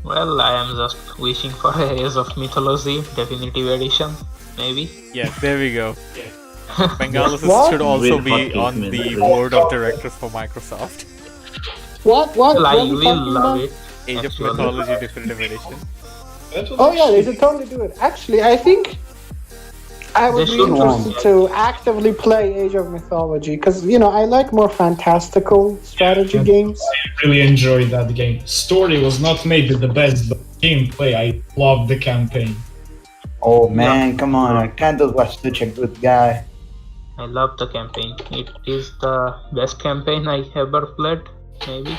D: Well, I am just wishing for a Age of Mythology Definitive Edition, maybe.
A: Yeah, there we go. Bengalis
G: What?
A: should also
C: Really
A: be
C: fucking
A: on
C: man.
A: the board of directors for Microsoft.
G: What?
D: Well, I
G: What are you
D: will
G: talking
D: love
G: about?
D: it.
A: Age of
D: Actually.
A: Mythology Definitive Edition.
F: That was
G: Oh yeah, they
F: actually-
G: should totally do it. Actually, I think I would
D: They
G: be
D: should
G: interested to actively play Age of Mythology because I like more fantastical strategy games.
F: I really enjoyed that game. Story was not maybe the best, but gameplay, I loved the campaign.
E: Oh man, come on, Arcantos was such a good guy.
D: I love the campaign. It is the best campaign I ever played, maybe.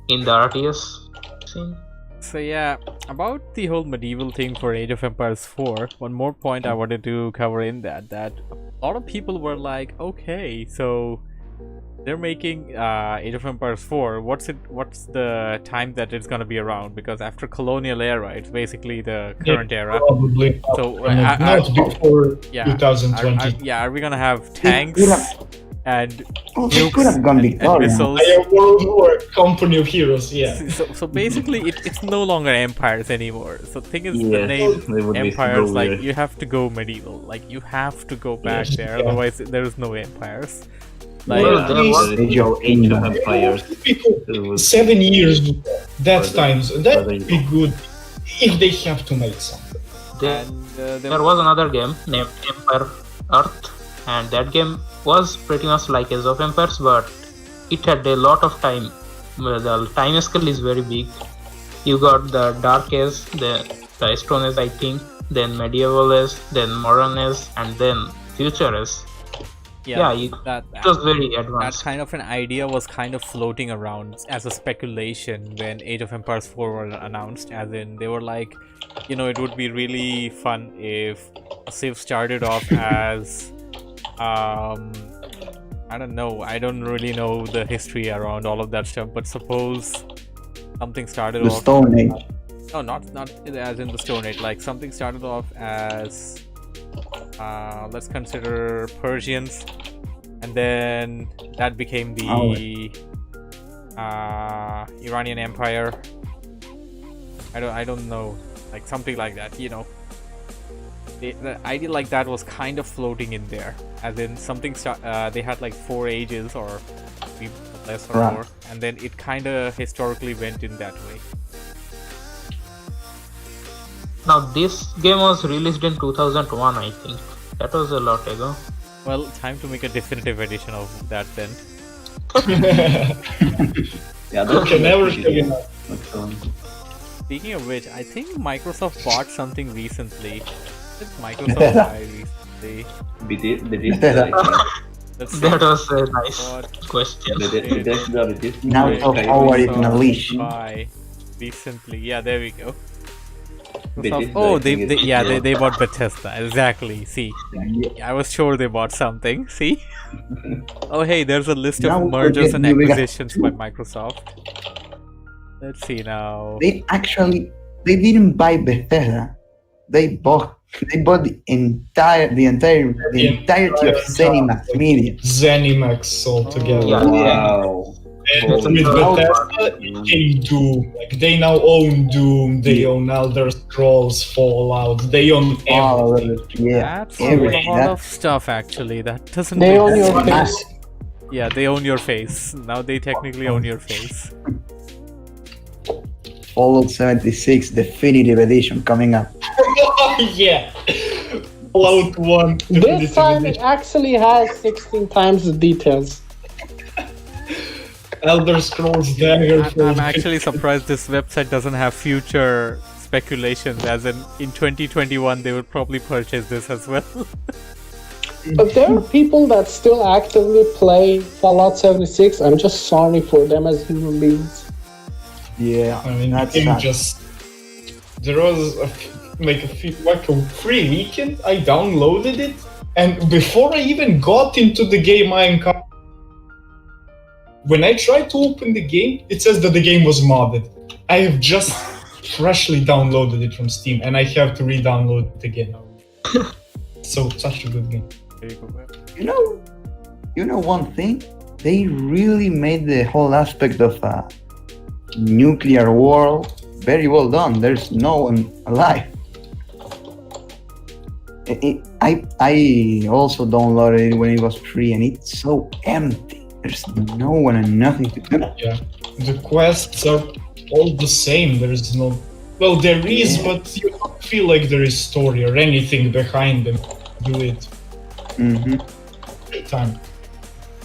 D: In the RTS scene.
A: So yeah, about the whole medieval thing for Age of Empires 4, one more point I wanted to cover in that a lot of people were like, okay, so they're making Age of Empires 4. What's the time that it's gonna be around? Because after colonial era, it's basically the current era.
F: Probably
A: So,
F: not before
A: Yeah.
F: 2020.
A: Are we gonna have
E: They
A: tanks
E: could have-
A: and
E: They could have gone
A: and
E: Victorian.
A: missiles?
F: A World War company of heroes, yeah.
A: So basically, it's no longer empires anymore. So thing is, the
C: Yes,
A: name
C: they would be
A: empires,
C: so
A: like
C: weird.
A: you have to go medieval. Like you have to go back
F: Yes,
A: there.
F: yeah.
A: Otherwise, there is no empires. Like
D: Well, there was-
C: Age of Empires.
F: People,
C: It was-
F: 7 years that
C: Further-
F: times. That
C: further
F: would be good if they have to make something.
D: There,
A: and
D: there was another game named Empire Earth, and that game was pretty much like Age of Empires, but it had a lot of time. Well, the time scale is very big. You got the Dark Age, the Stone Age, I think, then Medieval Age, then Modern Age, and then Future Age. Yeah, it was very
A: that
D: advanced.
A: kind of an idea was kind of floating around as a speculation when Age of Empires 4 were announced. As in, they were like, it would be really fun if Civ started off as I don't know. I don't really know the history around all of that stuff, but suppose something started
E: The
A: off.
E: Stone Age.
A: No, not as in the Stone Age. Like something started off as let's consider Persians, and then that became the Iranian Empire. I don't know, like something like that. The idea like that was kind of floating in there, as in something they had like 4 ages or maybe less or
E: Right.
A: more, and then it kind of historically went in that way.
D: Now, this game was released in 2001, I think. That was a lot ago.
A: Well, time to make a definitive edition of that then.
C: Yeah,
F: Okay, never
C: pretty
F: have
C: good.
F: enough.
C: But,
A: Speaking of which, I think Microsoft bought something recently. What did Microsoft buy recently?
C: Bethesda,
A: Let's see.
D: That was a nice
A: What
D: question.
C: Bethesda.
E: Now
A: did
E: of our it in a
A: Microsoft
E: leash.
A: buy recently? Yeah, there we go.
C: Bethesda,
A: Oh,
C: I think it's-
A: they bought Bethesda. Exactly. See, I was sure they bought something. See? Oh, hey, there's a list
E: Now
A: of
E: we
A: mergers
E: get
A: and
E: moving on.
A: acquisitions by Microsoft. Let's see now.
E: They didn't buy Bethesda. They bought the entirety of Zenimax Media.
F: Zenimax altogether.
D: Yeah.
C: Wow.
F: And with Bethesda, it came Doom. Like they now own Doom, they own Elder Scrolls, Fallout, they own
E: All of
F: everything.
E: it, yeah,
A: That's a
E: everything.
A: lot of stuff actually. That doesn't
G: They
A: make
G: own your
A: sense.
G: face.
A: Yeah, they own your face. Now they technically own your face.
E: Fallout 76 Definitive Edition coming up.
F: Yeah. Fallout 1.
G: This time it actually has 16 times the details.
F: Elder Scrolls Daggerfall.
A: I'm actually surprised this website doesn't have future speculations, as in 2021 they would probably purchase this as well.
G: But there are people that still actively play Fallout 76. I'm just sorry for them as human beings.
E: Yeah,
F: I mean,
E: that's
F: you can
E: sad.
F: just. There was a free weekend. I downloaded it, and before I even got into the game, when I tried to open the game, it says that the game was modded. I have just freshly downloaded it from Steam, and I have to re-download it again. So such a good game.
A: There you go.
E: You know one thing? They really made the whole aspect of a nuclear war very well done. There's no one alive. I also downloaded it when it was free, and it's so empty. There's no one and nothing to do.
F: Yeah, the quests are all the same. There is no. Well, there is,
E: Yeah.
F: but you don't feel like there is story or anything behind them. Do it
E: Mhm.
F: every time.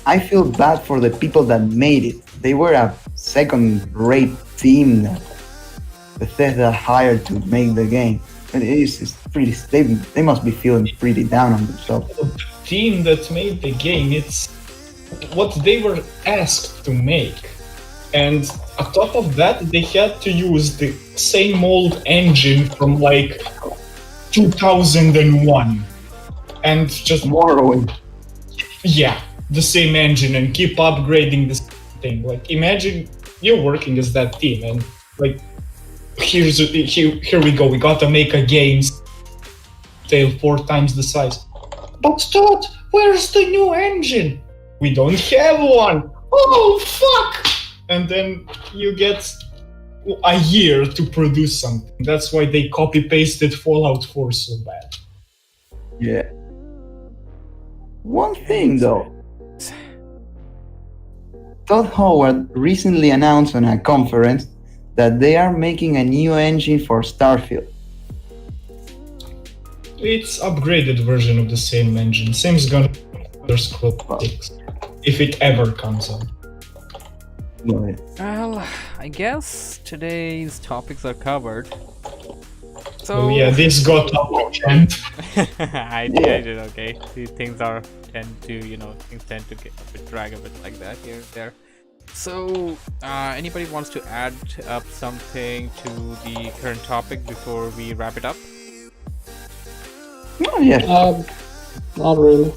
E: I feel bad for the people that made it. They were a second-rate team that Bethesda hired to make the game. And it's pretty. They must be feeling pretty down on themselves.
F: The team that made the game, it's what they were asked to make. And on top of that, they had to use the same old engine from like 2001. And just,
E: Morrowind.
F: yeah, the same engine and keep upgrading this thing. Like, imagine you're working as that team, and like, here we go. We gotta make a game scale 4 times the size. But Todd, where's the new engine? We don't have one. Oh fuck! And then you get a year to produce something. That's why they copy-pasted Fallout 4 so bad.
E: Yeah. One thing though. Todd Howard recently announced on a conference that they are making a new engine for Starfield.
F: It's upgraded version of the same engine. Same's gonna be Elder Scrolls 6, if it ever comes out.
E: Yeah.
A: Well, I guess today's topics are covered. So
F: Oh yeah, this got out of hand.
A: I did it. Okay, these things tend to get a bit drag a bit like that here and there. So, anybody wants to add up something to the current topic before we wrap it up?
E: Oh, yeah.
G: Not really.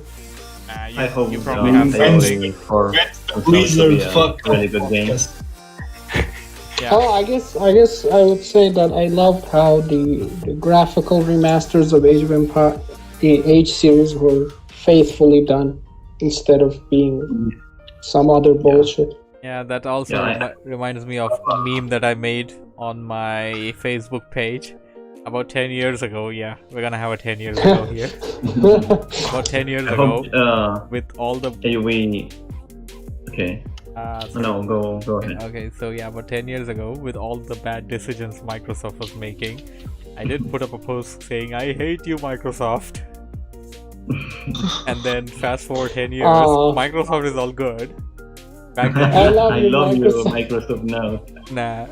C: I hope
A: you probably have something.
C: AOE 4
F: Blizzard,
C: a
F: fuck
C: really good game.
A: Yeah.
G: Oh, I guess I would say that I loved how the graphical remasters of Age of Empire, the Age series, were faithfully done instead of being some other bullshit.
A: Yeah, that also reminds me of a meme that I made on my Facebook page about 10 years ago. Yeah, we're gonna have a 10 years ago here. About 10 years
C: I
A: ago,
C: hope,
A: with all the...
C: AOE. Okay. No, go ahead.
A: Okay, so yeah, about 10 years ago, with all the bad decisions Microsoft was making, I did put up a post saying, I hate you, Microsoft. And then fast forward 10 years, Microsoft is all good. Back then,
G: I love you,
C: Microsoft now.
A: nah,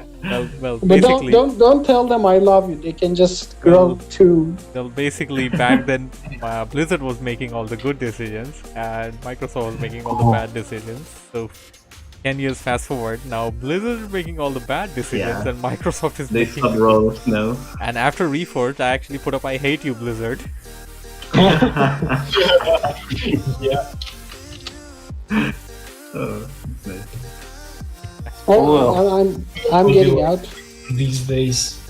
A: well,
G: But
A: basically,
G: don't tell them I love you. They can just grow to.
A: well, basically back then, Blizzard was making all the good decisions, and Microsoft was making all the bad decisions. So 10 years fast forward, now Blizzard is making all the bad decisions,
C: Yeah.
A: and Microsoft is
C: They
A: making...
C: sub roles now.
A: And after Reforged, I actually put up I hate you, Blizzard.
F: Yeah.
C: Oh, that's nice.
G: I'm getting out.
F: These days.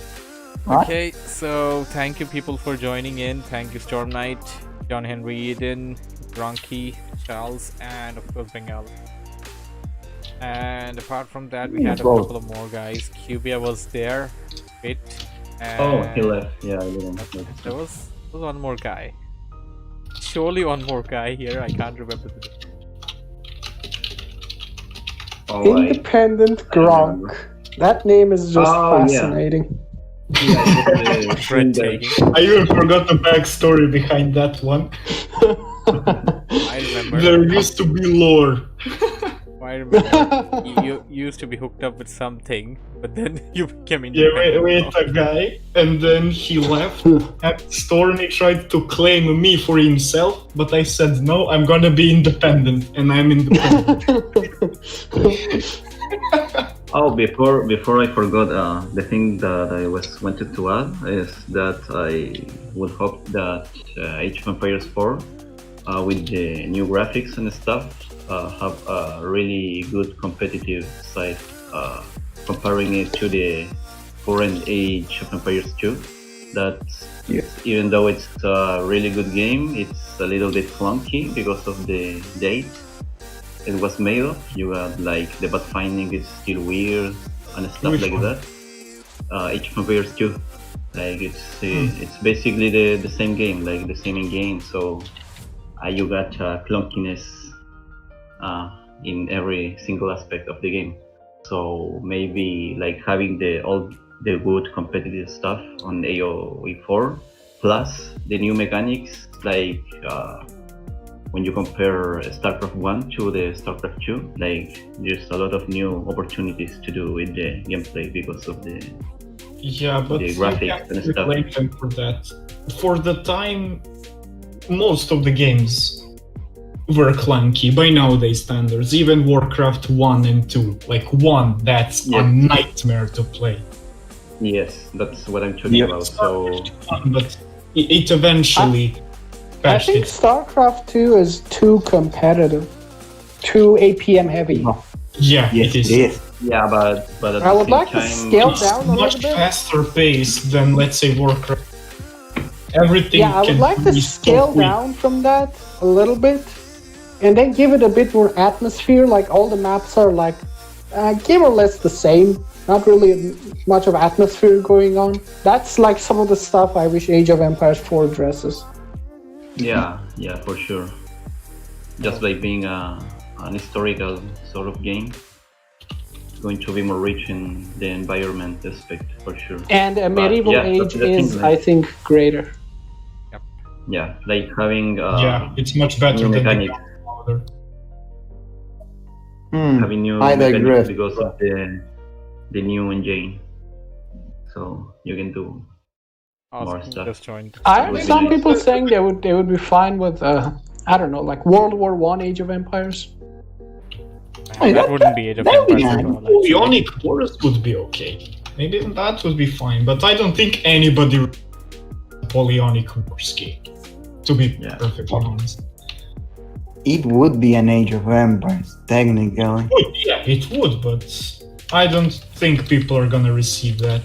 A: Okay, so thank you people for joining in. Thank you Storm Knight, John Henry Eden, Gronky, Charles, and of course Bengal. And apart from that, we had a couple of more guys. Cubia was there, Bit, and
C: Oh, he left. Yeah, I didn't notice.
A: there was one more guy. Surely one more guy here. I can't remember the name.
C: Oh,
G: Independent Gronk. That name is just fascinating.
A: Breathtaking.
F: I even forgot the backstory behind that one.
A: I remember.
F: There used to be lore.
A: I remember you used to be hooked up with something, but then you became
F: Yeah,
A: independent.
F: with a guy, and then he left. And Stormy tried to claim me for himself, but I said no, I'm gonna be independent, and I'm independent.
C: Oh, before I forgot, the thing that I wanted to add is that I would hope that Age of Empires 4, with the new graphics and stuff, have a really good competitive side, comparing it to the current Age of Empires 2. That even though it's a really good game, it's a little bit clunky because of the date it was made of. You got like the bot finding is still weird and stuff
F: Which
C: like
F: one?
C: that. Age of Empires 2, like it's basically the same game, like the same in game. So you got clunkiness in every single aspect of the game. So maybe like having all the good competitive stuff on AOE 4 plus the new mechanics, like when you compare StarCraft 1 to the StarCraft 2, like there's a lot of new opportunities to do with the gameplay because of the
F: Yeah, but
C: the
F: you
C: graphics
F: can't
C: and stuff.
F: blame them for that. For the time, most of the games were clunky by nowadays standards. Even Warcraft 1 and 2, like 1, that's a nightmare to play.
C: Yes, that's what I'm talking about. So
F: But it eventually
G: I
F: patched
G: think
F: it.
G: StarCraft 2 is too competitive. too APM heavy.
F: Yeah,
E: Yes,
F: it is.
E: it is.
C: Yeah, but at
G: I
C: the
G: would
C: same
G: like to
C: time,
G: scale
F: It's
G: down a
F: much
G: little bit.
F: faster paced than, let's say, Warcraft. Everything
G: Yeah, I would
F: can
G: like to
F: be so
G: scale
F: quick.
G: down from that a little bit, and then give it a bit more atmosphere. Like all the maps are like, give or less the same. Not really much of atmosphere going on. That's like some of the stuff I wish Age of Empires 4 addresses.
C: yeah, for sure. Just by being an historical sort of game, it's going to be more rich in the environment aspect for sure.
G: And a
C: But
G: medieval
C: yeah,
G: age
C: that's the thing,
G: is,
C: like-
G: I think, greater.
C: Yeah, like having
F: Yeah, it's much better
C: new
F: than
C: mechanics,
F: the
C: having new
E: I
C: mechanics
E: digress.
C: because of the new engine. So you can do more
A: Awesome,
C: stuff.
A: just joined.
G: I
C: would
G: have
C: be
G: some
C: nice.
G: people saying they would be fine with I don't know, like World War One Age of Empires.
E: Hey,
A: That wouldn't be Age of
E: that would be
A: Empires at
E: nice.
A: all, actually.
F: Napoleonic Wars would be okay. Maybe that would be fine, but I don't think anybody Napoleonic Wars game. To be
C: Yeah.
F: perfectly honest.
E: It would be an Age of Empires, technically.
F: Yeah, it would, but I don't think people are gonna receive that.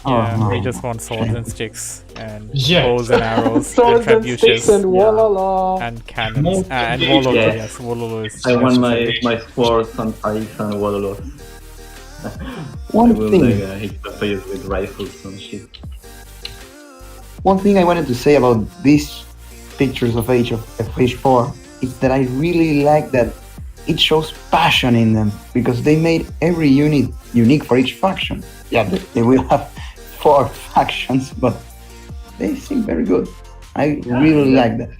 A: Yeah,
E: Oh,
A: they
E: no.
A: just want swords and sticks and
F: Yeah.
A: bows and arrows
G: Swords
A: and
G: and sticks and
C: Yeah.
G: Wololo.
A: and cannons
F: More
A: and
F: engaged.
A: Wololo.
C: Yeah.
A: Yes, Wololo is.
C: I want
A: just-
C: my swords and pikes and wallows. I
E: One
C: will
E: thing,
C: like hit the players with rifles and shit.
E: one thing I wanted to say about these pictures of Age 4 is that I really like that it shows passion in them because they made every unit unique for each faction. Yeah, they will have 4 factions, but they seem very good. I really
C: yeah.
E: like that.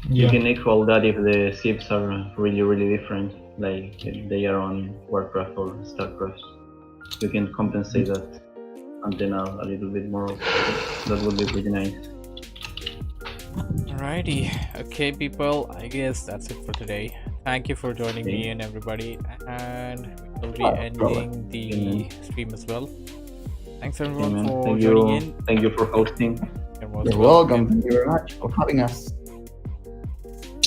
C: You
F: Yeah.
C: can equal that if the ships are really, really different, like if they are on Warcraft or Starcraft. You can compensate that antenna a little bit more. That would be pretty nice.
A: Alrighty, okay, people. I guess that's it for today. Thank you for joining me and everybody, and we'll be ending the stream as well. Thanks everyone
C: Amen.
A: for
C: Thank
A: joining
C: you.
A: in.
C: Thank you for hosting.
E: You're welcome. Thank you very much for having us.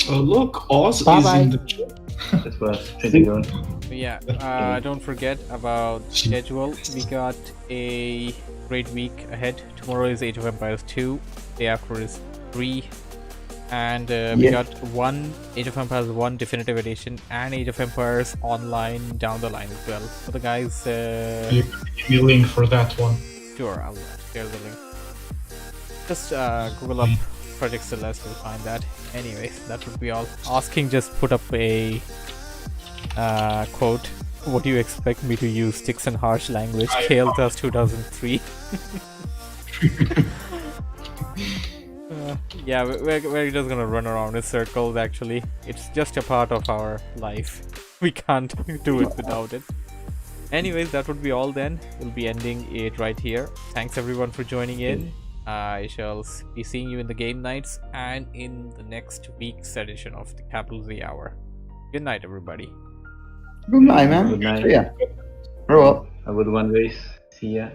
F: Oh, look, Oz is
G: Bye-bye.
F: in the chat.
C: That was pretty good.
A: But yeah, don't forget about schedule. We got a great week ahead. Tomorrow is Age of Empires 2. Day after is 3. And we
E: Yeah.
A: got one Age of Empires 1 Definitive Edition and Age of Empires Online down the line as well. So the guys,
F: You can give me a link for that one.
A: sure, I'll share the link. Just Google up Project Celeste, you'll find that. Anyways, that would be all. Asking just put up a quote. What do you expect me to use? Sticks and harsh language. Kael'thas 2003. Yeah, we're just gonna run around in circles actually. It's just a part of our life. We can't do it without it. Anyways, that would be all then. We'll be ending it right here. Thanks everyone for joining in. I shall be seeing you in the game nights and in the next week's edition of the Capital Z Hour. Good night, everybody.
E: Good night, man.
C: Good night.
E: So, yeah. Very well.
C: A good one, guys. See ya.